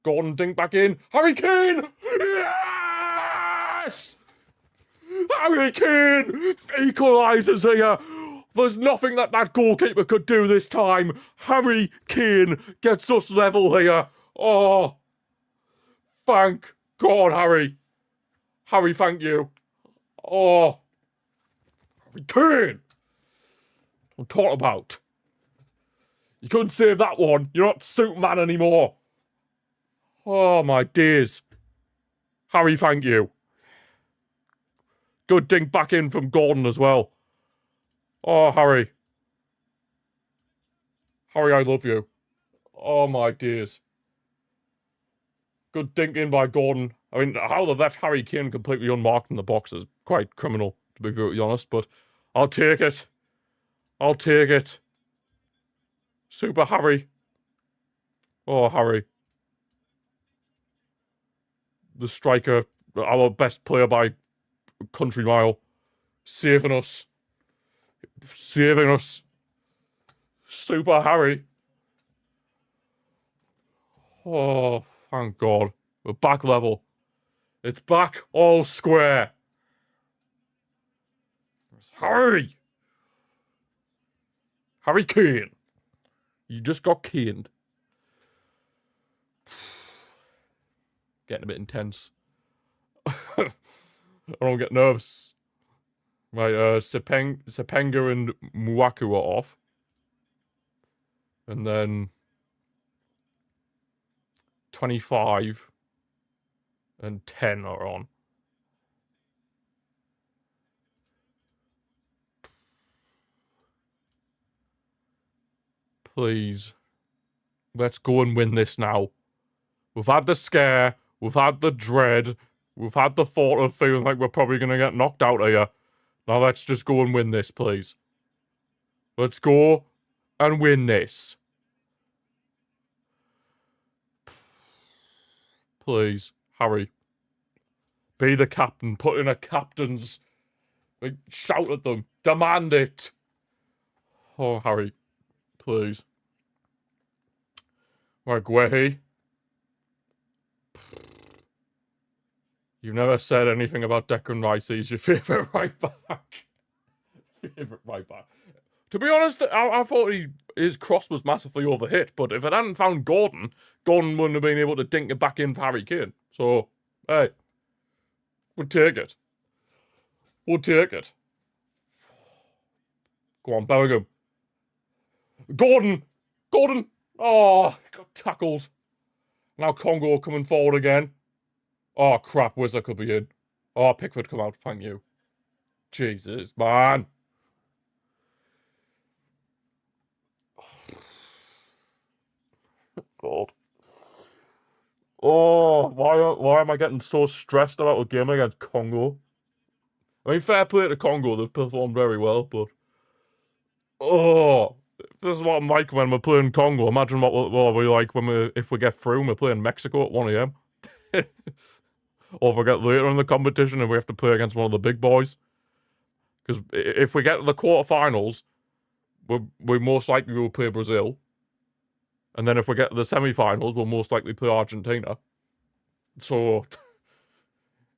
Gordon dink back in. Harry Kane! Yeah! Yes! Harry Kane equalises here. There's nothing that goalkeeper could do this time. Harry Kane gets us level here. Oh, thank God, Harry. Harry, thank you. Oh, Harry Kane. What I'm talking about. You couldn't save that one. You're not Superman anymore. Oh, my days. Harry, thank you. Good dink back in from Gordon as well. Oh, Harry. Harry, I love you. Oh, my days. Good dink in by Gordon. I mean, how they left Harry Kane completely unmarked in the box is quite criminal, to be brutally honest, but I'll take it. I'll take it. Super Harry. Oh, Harry. The striker, our best player by country mile. Saving us. Saving us. Super Harry. Oh, thank God. We're back level. It's back all square. Harry! Harry Kane. You just got caned. Getting a bit intense. I don't get nervous. Right, Sepenga and Muaku are off. And then 25 and 10 are on. Please. Let's go and win this now. We've had the scare. We've had the dread. We've had the thought of feeling like we're probably going to get knocked out of here. Now let's just go and win this, please. Let's go and win this. Please, Harry. Be the captain. Put in a captain's... Like, shout at them. Demand it. Oh, Harry. Please. Right, Guehi. You've never said anything about Declan Rice. He's your favourite right back. Favourite right back. To be honest, I thought his cross was massively overhit, but if it hadn't found Gordon, Gordon wouldn't have been able to dink it back in for Harry Kane. So, hey. We'll take it. We'll take it. Go on, Bellingham. Gordon! Gordon! Oh, got tackled. Now Congo coming forward again. Oh, crap. Wizard could be in. Oh, Pickford come out. Thank you. Jesus, man. God. Oh, why am I getting so stressed about a game against Congo? I mean, fair play to Congo. They've performed very well, but... Oh, this is what I'm like when we're playing Congo. Imagine what we're like if we get through and we're playing Mexico at 1 AM. Or if we get later in the competition and we have to play against one of the big boys. Because if we get to the quarterfinals, we most likely will play Brazil. And then if we get to the semi-finals, we'll most likely play Argentina. So,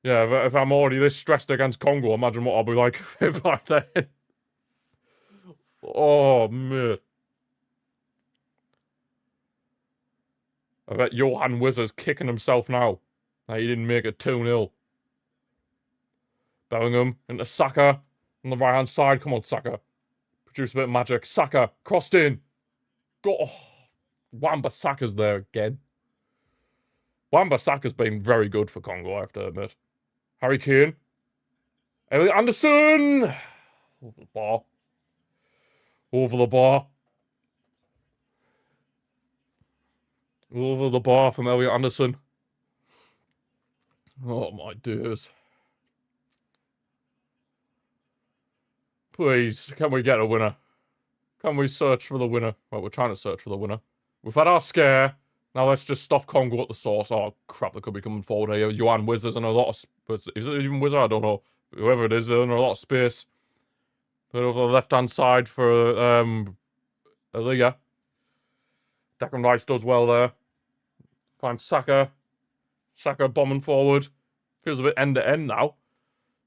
yeah, if I'm already this stressed against Congo, imagine what I'll be like by then. Oh, man. I bet Johan Wizard's kicking himself now. That he didn't make it 2-0. Bellingham into Saka on the right-hand side. Come on, Saka. Produce a bit of magic. Saka, crossed in. Go. Oh, Wan-Bissaka's there again. Wan-Bissaka's been very good for Congo, I have to admit. Harry Kane. Elliot Anderson. Over the bar. Over the bar. Over the bar from Elliot Anderson. Oh my days. Please, can we get a winner? Can we search for the winner? Well, we're trying to search for the winner. We've had our scare. Now let's just stop Congo at the source. Oh crap, they could be coming forward here. Johan Wizard's in a lot of... Is it even Wizard? I don't know. Whoever it is, they're in a lot of space. Put over the left-hand side for Aliga. Declan Rice does well there. Find Saka. Saka bombing forward. Feels a bit end-to-end now.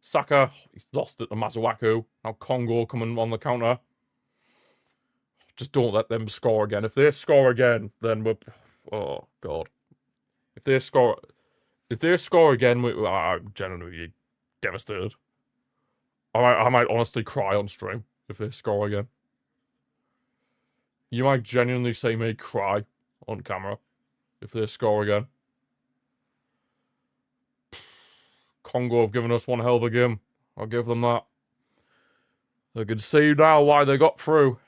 Saka, he's lost it to Masuaku. Now Congo coming on the counter. Just don't let them score again. If they score again, then we're... Oh, God. If they score again, I'm genuinely devastated. I might honestly cry on stream if they score again. You might genuinely see me cry on camera if they score again. Congo have given us one hell of a game. I'll give them that. I can see now why they got through.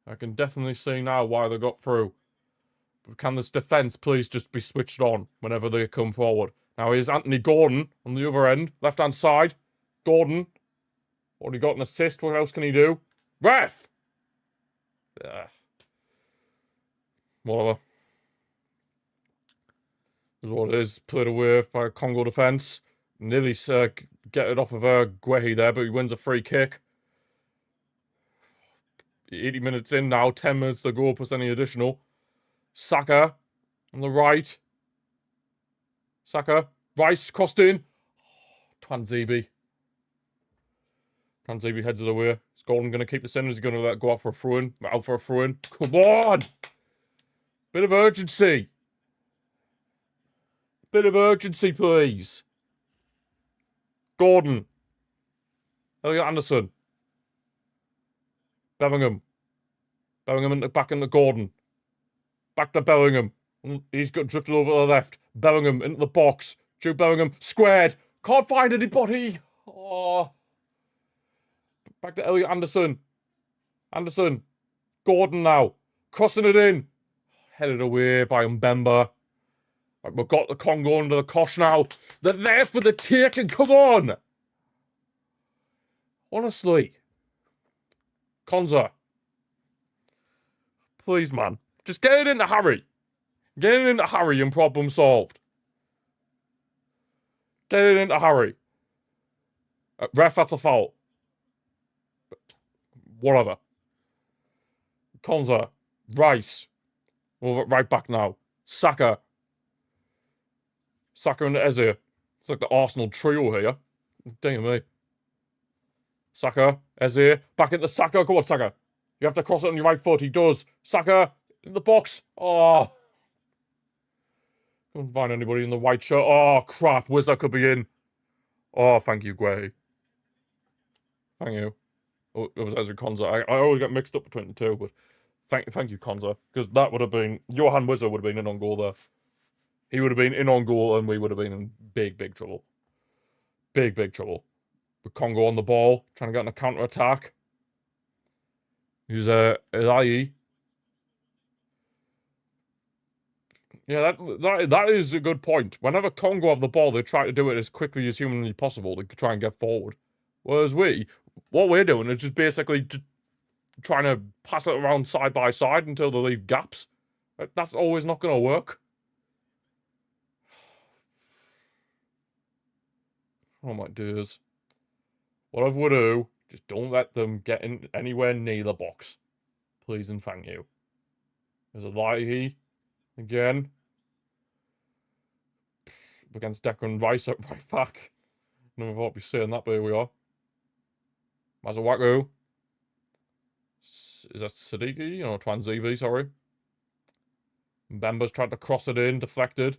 I can definitely see now why they got through. But can this defence please just be switched on whenever they come forward? Now here's Anthony Gordon on the other end, left-hand side. Gordon. Already got an assist. What else can he do? Ref! Whatever. Is what it is. Played away by a Congo defence. Nearly get it off of Guehi there, but he wins a free kick. 80 minutes in now, 10 minutes to go plus any additional. Saka on the right. Saka. Rice crossed in. Twanzebe. Twanzebe heads it away. Is Gordon going to keep this in? Is he going to let it go out for a throw-in? Out for a throw-in. Come on! Bit of urgency. Bit of urgency, please. Gordon. Elliot Anderson. Bellingham. Bellingham back into Gordon. Back to Bellingham. He's got drifted over to the left. Bellingham into the box. Jude Bellingham. Squared. Can't find anybody. Oh. Back to Elliot Anderson. Anderson. Gordon now. Crossing it in. Headed away by Mbemba. Right, we've got the Congo under the cosh now. They're there for the taking. Come on. Honestly. Konza. Please, man. Just get it into Harry. Get it into Harry and problem solved. Get it into Harry. Ref, that's a foul. Whatever. Konza. Rice. Move it right back now. Saka. Saka and Eze. It's like the Arsenal trio here. Damn me. Saka. Eze. Back into Saka. Come on, Saka. You have to cross it on your right foot. He does. Saka. In the box. Oh. Couldn't find anybody in the white shirt. Oh, crap. Wizard could be in. Oh, thank you, Guay. Thank you. Oh, it was Ezra Konza. I always get mixed up between the two, but thank you, Konza. Because that would have been... Johan Wizard would have been in on goal there. He would have been in on goal, and we would have been in big, big trouble. Big, big trouble. With Congo on the ball, trying to get on a counter-attack. He's Elai. Yeah, that is a good point. Whenever Congo have the ball, they try to do it as quickly as humanly possible to try and get forward. Whereas what we're doing is just basically just trying to pass it around side by side until they leave gaps. That's always not going to work. Oh my days. Whatever we do, just don't let them get in anywhere near the box. Please and thank you. There's a Lighty. Again. Against Declan Rice at right back. Never thought I'd be saying that, but here we are. Masuaku. Is that Siddiqui? Or Twanzebe, sorry. Mbemba's tried to cross it in, deflected.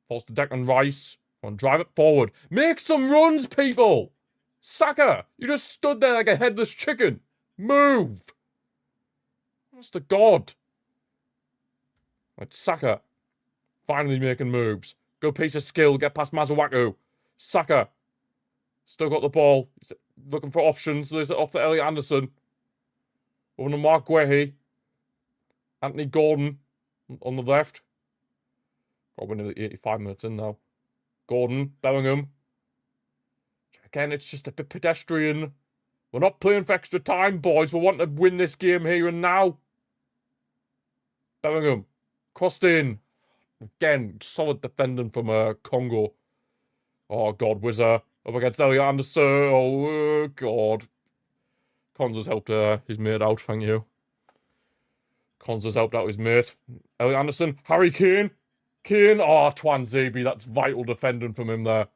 Falls to Declan Rice. Come on, drive it forward. Make some runs, people! Saka! You just stood there like a headless chicken. Move! Honest to God. Right, Saka. Finally making moves. Good piece of skill. Get past Masuaku. Saka. Still got the ball. He's looking for options. There's it off to Elliot Anderson. Over to Mark Guehi. Anthony Gordon on the left. God, we're nearly 85 minutes in now. Gordon. Bellingham. Again, it's just a bit pedestrian. We're not playing for extra time, boys. We want to win this game here and now. Bellingham. Crossed in. Again, solid defending from Congo. Oh, God, Wizard. Up against Elliot Anderson. Oh, God. Konza's helped his mate out, thank you. Konza's helped out his mate. Elliot Anderson. Harry Kane. Kane. Oh, Twanzebe. That's vital defending from him there.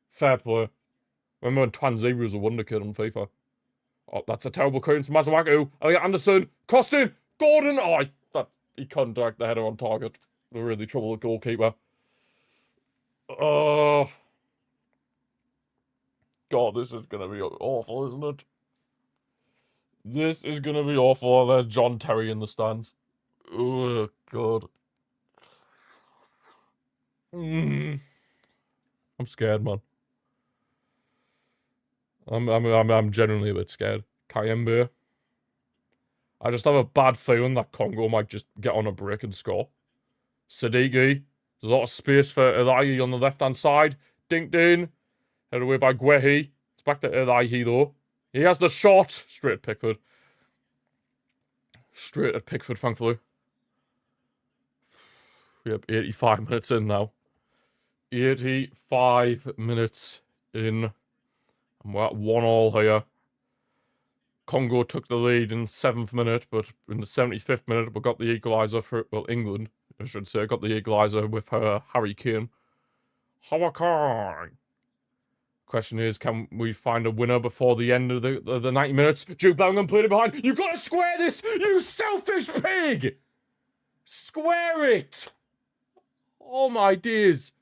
Fair play. Remember when Twanzebe was a wonder kid on FIFA? Oh, that's a terrible clearance. Mazuaku, Elliot Anderson, crossed in, Gordon. Oh, he couldn't direct the header on target. They're really trouble at goalkeeper. Oh, God, this is gonna be awful, isn't it? This is gonna be awful. There's John Terry in the stands. Oh, God. I'm scared, man. I'm genuinely a bit scared. Kayembe. I just have a bad feeling that Congo might just get on a break and score. Sadiki. There's a lot of space for Elaihi on the left-hand side. Dinked in. Headed away by Guehi. It's back to Elaihi, though. He has the shot. Straight at Pickford. Straight at Pickford, thankfully. Yep, 85 minutes in now. 85 minutes in. And we're at 1-1 here. Congo took the lead in the 7th minute, but in the 75th minute, we got the equaliser for, well, England, I should say, got the equaliser with Harry Kane. Hawakong! Question is, can we find a winner before the end of the 90 minutes? Jude Bellingham played it behind. You gotta square this, you selfish pig! Square it! Oh my dears.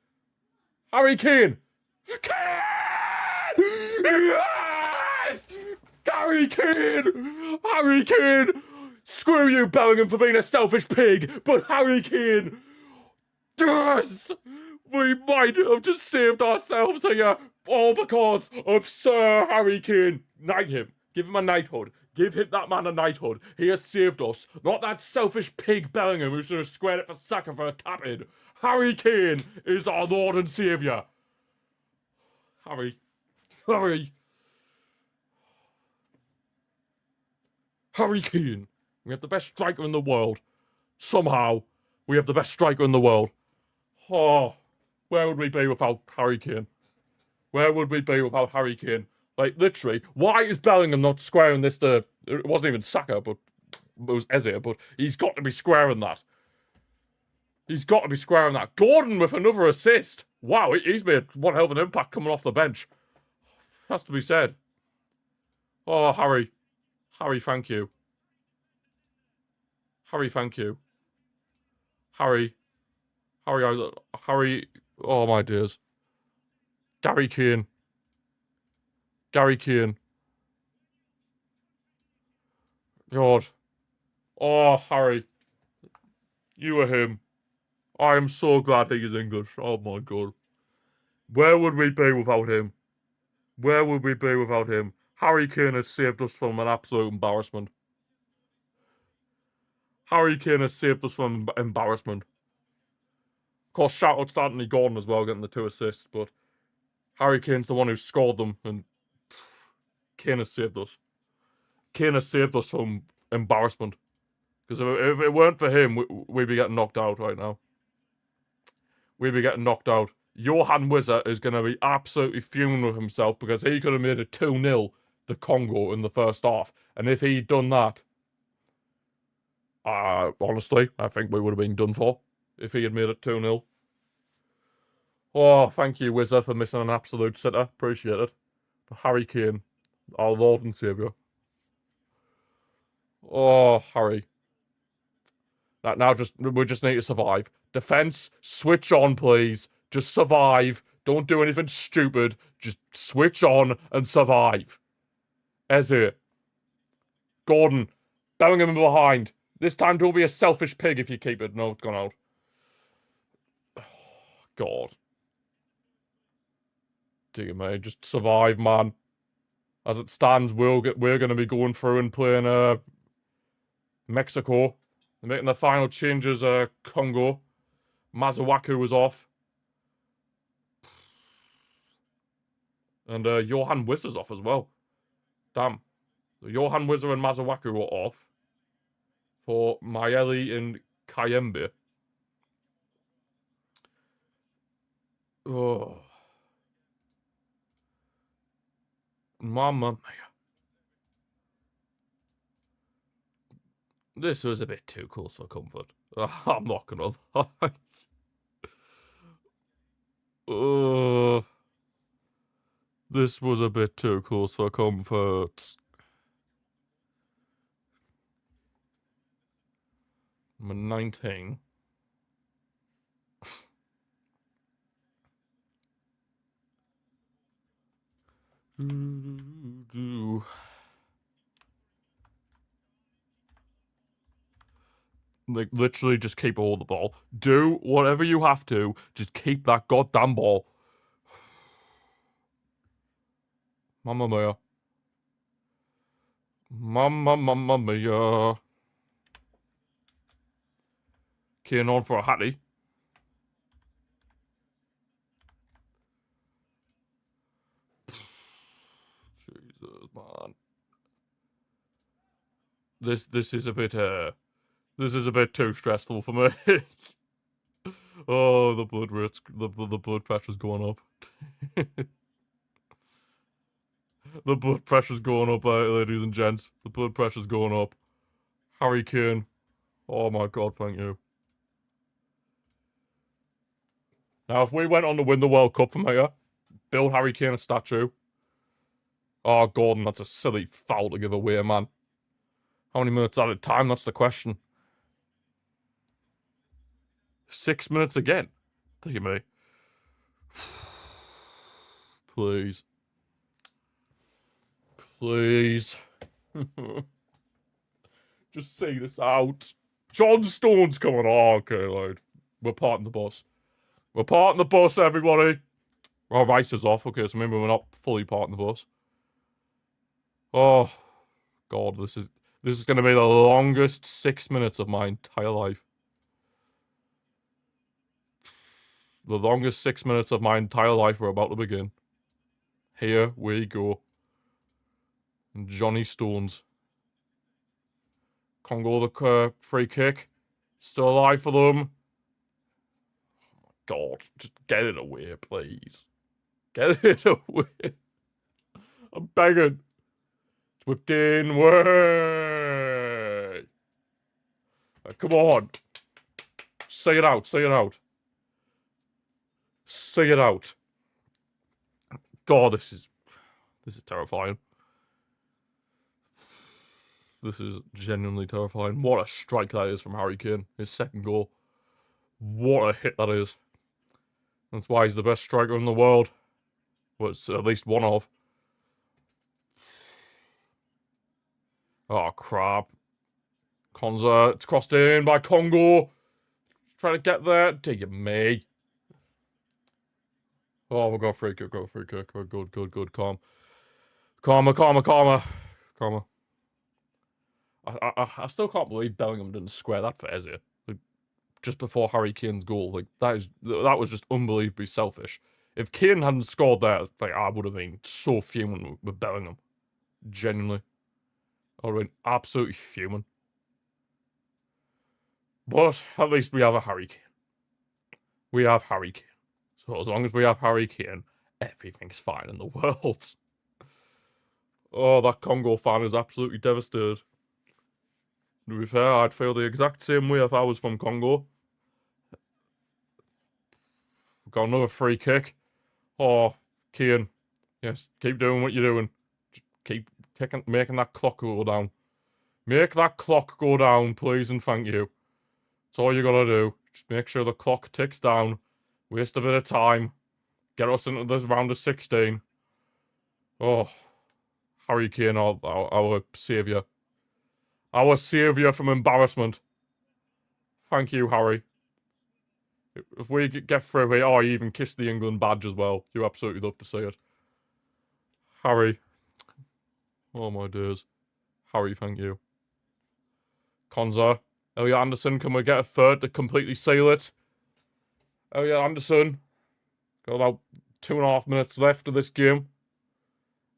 Harry Kane! Kane! Yes! Harry Kane! Harry Kane! Screw you, Bellingham, for being a selfish pig, but Harry Kane! Yes! We might have just saved ourselves here, all because of Sir Harry Kane. Knight him. Give him a knighthood. Give that man a knighthood. He has saved us. Not that selfish pig Bellingham who should have squared it for Saka for a tap-in. Harry Kane is our Lord and Saviour. Harry. Harry Kane. We have the best striker in the world. Somehow, we have the best striker in the world. Oh, where would we be without Harry Kane? Where would we be without Harry Kane? Like, literally, why is Bellingham not squaring this to... It wasn't even Saka, but it was Eze, but he's got to be squaring that. He's got to be squaring that. Gordon with another assist. Wow, he's made one hell of an impact coming off the bench. Has to be said. Oh, Harry. Harry, thank you. Harry, thank you. Harry. Harry. Oh, my dears. Gary Kane. Gary Kane. God. Oh, Harry. You are him. I am so glad he is English. Oh, my God. Where would we be without him? Where would we be without him? Harry Kane has saved us from an absolute embarrassment. Harry Kane has saved us from embarrassment. Of course, shout out to Anthony Gordon as well, getting the 2 assists, but Harry Kane's the one who scored them, and Kane has saved us. Kane has saved us from embarrassment. Because if it weren't for him, we'd be getting knocked out right now. We'd be getting knocked out. Johan Wizard is going to be absolutely fuming with himself because he could have made it 2-0 to Congo in the first half. And if he'd done that, honestly, I think we would have been done for if he had made it 2-0. Oh, thank you, Wizard, for missing an absolute sitter. Appreciate it. But Harry Kane, our Lord and Saviour. Oh, Harry. Now we just need to survive. Defense, switch on, please. Just survive. Don't do anything stupid. Just switch on and survive. Eze. Gordon. Bellingham behind. This time don't be a selfish pig if you keep it. No, it's gone out. Oh, God. Dear me, just survive, man. As it stands, we're going to be going through and playing Mexico. They're making the final changes. Congo. Mazuaku was off. And Johan Wisser's off as well. Damn. So Johan Wisser and Mazuaku were off. For Maeli and Kayembe. Oh. Mamma mia. This was a bit too close for comfort. I'm not gonna lie. This was a bit too close for comfort. Number 19. Like, literally just keep all the ball. Do whatever you have to. Just keep that goddamn ball. Mamma mia. Mamma mia. Keen on for a Hattie. Jesus, man. This is a bit this is a bit too stressful for me. Oh, the blood pressure's going up. The blood pressure's going up, ladies and gents. The blood pressure's going up. Harry Kane. Oh my god, thank you. Now, if we went on to win the World Cup from here, build Harry Kane a statue. Oh, Gordon, that's a silly foul to give away, man. How many minutes at a time? That's the question. 6 minutes again. Dear me. Please. Please. Just see this out. John Stone's coming. Oh, okay, Lloyd. We're parting the bus. We're parting the bus, everybody. Our rice is off. Okay, so maybe we're not fully parting the bus. Oh, God, this is going to be the longest 6 minutes of my entire life. The longest 6 minutes of my entire life are about to begin. Here we go. Johnny Stones. Congo the free kick. Still alive for them. Oh my God, just get it away, please. Get it away. I'm begging. It's whipped in. Way. Come on. Say it out. Say it out. Say it out. God, this is terrifying. This is genuinely terrifying. What a strike that is from Harry Kane. His second goal. What a hit that is. That's why he's the best striker in the world. Well, it's at least one of. Oh, crap. Konza, it's crossed in by Congo. Trying to get there. Dear me. Oh, we'll go free kick, Good, calm. Calmer. I still can't believe Bellingham didn't square that for Eze. Like, just before Harry Kane's goal. Like, that was just unbelievably selfish. If Kane hadn't scored there, like, I would have been so fuming with Bellingham. Genuinely. I would have been absolutely fuming. But at least we have a Harry Kane. We have Harry Kane. So as long as we have Harry Kane, everything's fine in the world. Oh, that Congo fan is absolutely devastated. To be fair, I'd feel the exact same way if I was from Congo. We've got another free kick. Oh, Kane. Yes, keep doing what you're doing. Just keep making that clock go down. Make that clock go down, please and thank you. That's all you gotta do. Just make sure the clock ticks down. Waste a bit of time. Get us into this round of 16. Oh, Harry Kane, our saviour. Our saviour from embarrassment. Thank you, Harry. If we get through here, oh, you even kissed the England badge as well. You absolutely love to see it. Harry. Oh my days. Harry, thank you. Konza. Elliot Anderson, can we get a third to completely seal it? Elliot Anderson. Got about 2.5 minutes left of this game.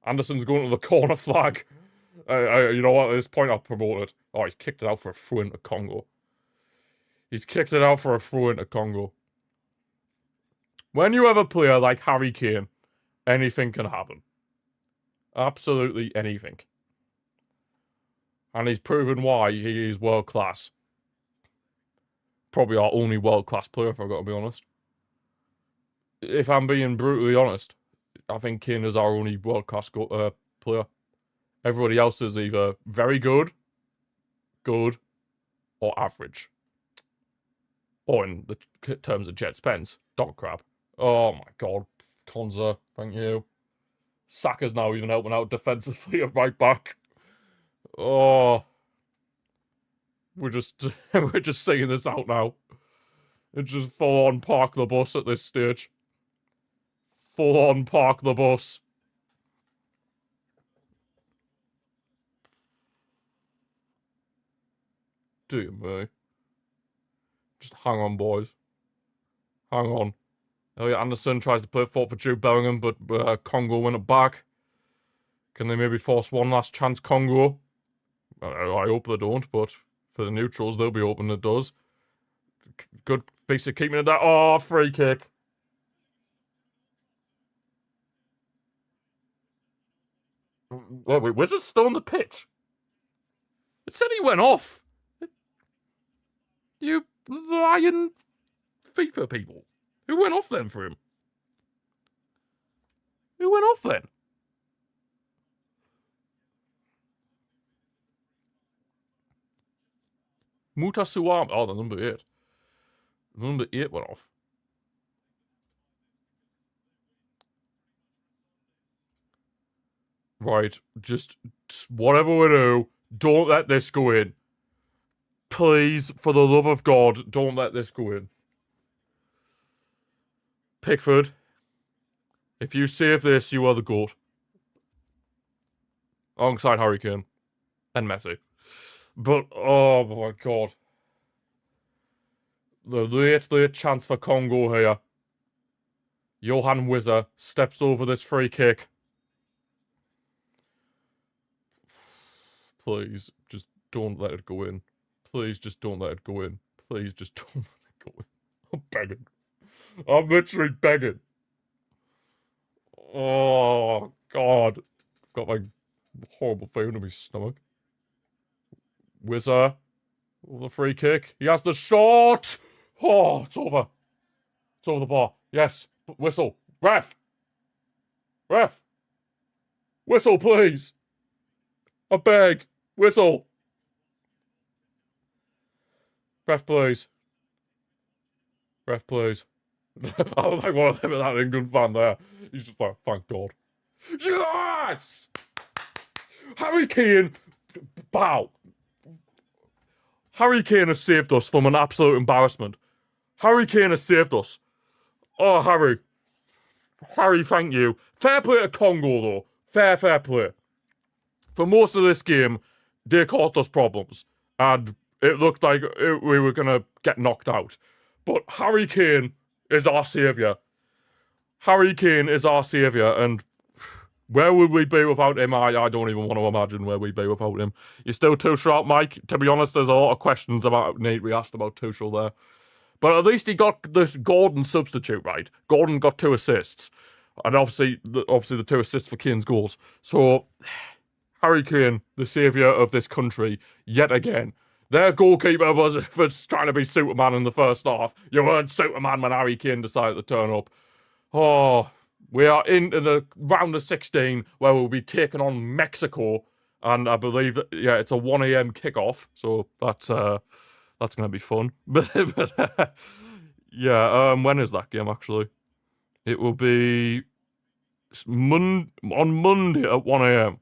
Anderson's going to the corner flag. You know what? At this point, I'll promote it. Oh, he's kicked it out for a throw into Congo. He's kicked it out for a throw into Congo. When you have a player like Harry Kane, anything can happen. Absolutely anything. And he's proven why he is world class. Probably our only world class player, if I've got to be honest. If I'm being brutally honest, I think Kane is our only world-class player. Everybody else is either very good, good, or average. Or in the terms of Jet Spence, dog crap. Oh my god, Konza, thank you. Saka's now even helping out defensively at right back. Oh, we're just seeing this out now. It's just full on park the bus at this stage. Full on park the bus. Dear me. Just hang on, boys. Hang on. Elliot Anderson tries to play forward for Jude Bellingham, but Congo win it back. Can they maybe force one last chance, Congo? I hope they don't, but for the neutrals, they'll be hoping it does. Good piece of keeping it there. Oh, free kick. Wait, Wizard's still on the pitch? It said he went off. You lying FIFA people. Who went off then for him? Who went off then? Muta Suam. Oh, the number 8. Number 8 went off. Right, just whatever we do, don't let this go in. Please, for the love of God, don't let this go in. Pickford, if you save this, you are the GOAT. Alongside Harry Kane. And Messi. But, oh my god. The late chance for Congo here. Johan Wizard steps over this free kick. Please, just don't let it go in. Please, just don't let it go in. Please, just don't let it go in. I'm begging. I'm literally begging. Oh, God. I've got my horrible feeling in my stomach. Wizard. The free kick. He has the shot. Oh, it's over. It's over the bar. Yes. Whistle. Ref. Ref. Whistle, please. I beg. Whistle. Ref, please. Ref, please. I'm like one of them, that England fan there. He's just like, thank God. Yes! Harry Kane. Bow. Harry Kane has saved us from an absolute embarrassment. Harry Kane has saved us. Oh, Harry. Harry, thank you. Fair play to Congo, though. Fair play. For most of this game, they caused us problems. And it looked like we were going to get knocked out. But Harry Kane is our saviour. Harry Kane is our saviour, and where would we be without him? I don't even want to imagine where we'd be without him. You're still Tuchel, Mike. To be honest, there's a lot of questions about Nate we asked about Tuchel there. But at least he got this Gordon substitute right. Gordon got 2 assists. And obviously the 2 assists for Kane's goals. So, Harry Kane, the saviour of this country, yet again. Their goalkeeper was trying to be Superman in the first half. You weren't Superman when Harry Kane decided to turn up. Oh, we are into the round of 16 where we'll be taking on Mexico. And I believe that, yeah, it's a 1 a.m. kickoff. So that's going to be fun. Yeah, when is that game, actually? It will be on Monday at 1 a.m.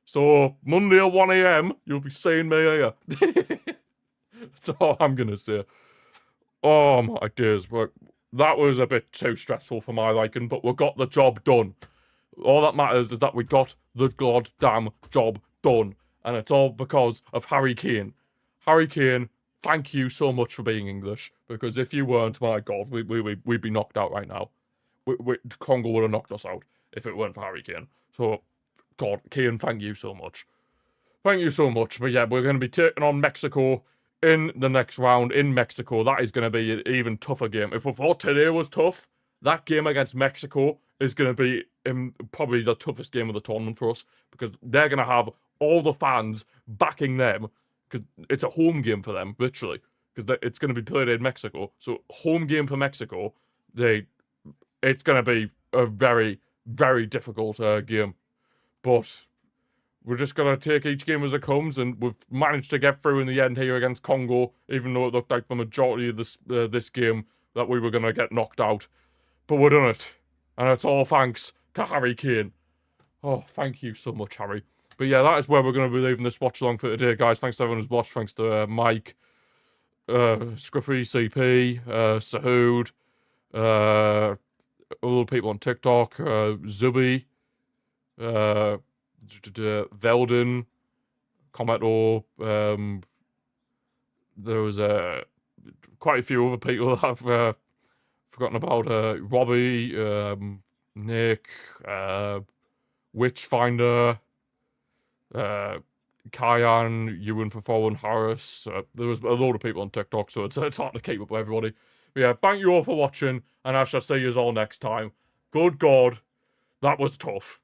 So, Monday at 1 a.m., you'll be seeing me here. That's all I'm going to say. Oh, my days. But that was a bit too stressful for my liking, but we got the job done. All that matters is that we got the goddamn job done. And it's all because of Harry Kane. Harry Kane, thank you so much for being English. Because if you weren't, my God, we'd be knocked out right now. Congo would have knocked us out if it weren't for Harry Kane. So, God, Kane, thank you so much. Thank you so much. But yeah, we're going to be taking on Mexico in the next round in Mexico. That is going to be an even tougher game. If we thought today was tough, that game against Mexico is going to be probably the toughest game of the tournament for us, because they're going to have all the fans backing them, because it's a home game for them, literally, because it's going to be played in Mexico. So, home game for Mexico, it's going to be a very, very difficult game. But we're just going to take each game as it comes, and we've managed to get through in the end here against Congo, even though it looked like the majority of this game that we were going to get knocked out. But we're done it. And it's all thanks to Harry Kane. Oh, thank you so much, Harry. But yeah, that is where we're going to be leaving this watch along for today, guys. Thanks to everyone who's watched. Thanks to Mike, Scruffy, CP, Sahood, all the people on TikTok, Zuby, Velden, Cometo, there was quite a few other people that I've forgotten about. Robbie, Nick, Witchfinder, Kyan, Ewan for following Harris. There was a load of people on TikTok, so it's hard to keep up with everybody. But yeah, thank you all for watching, and I shall see you all next time. Good God, that was tough.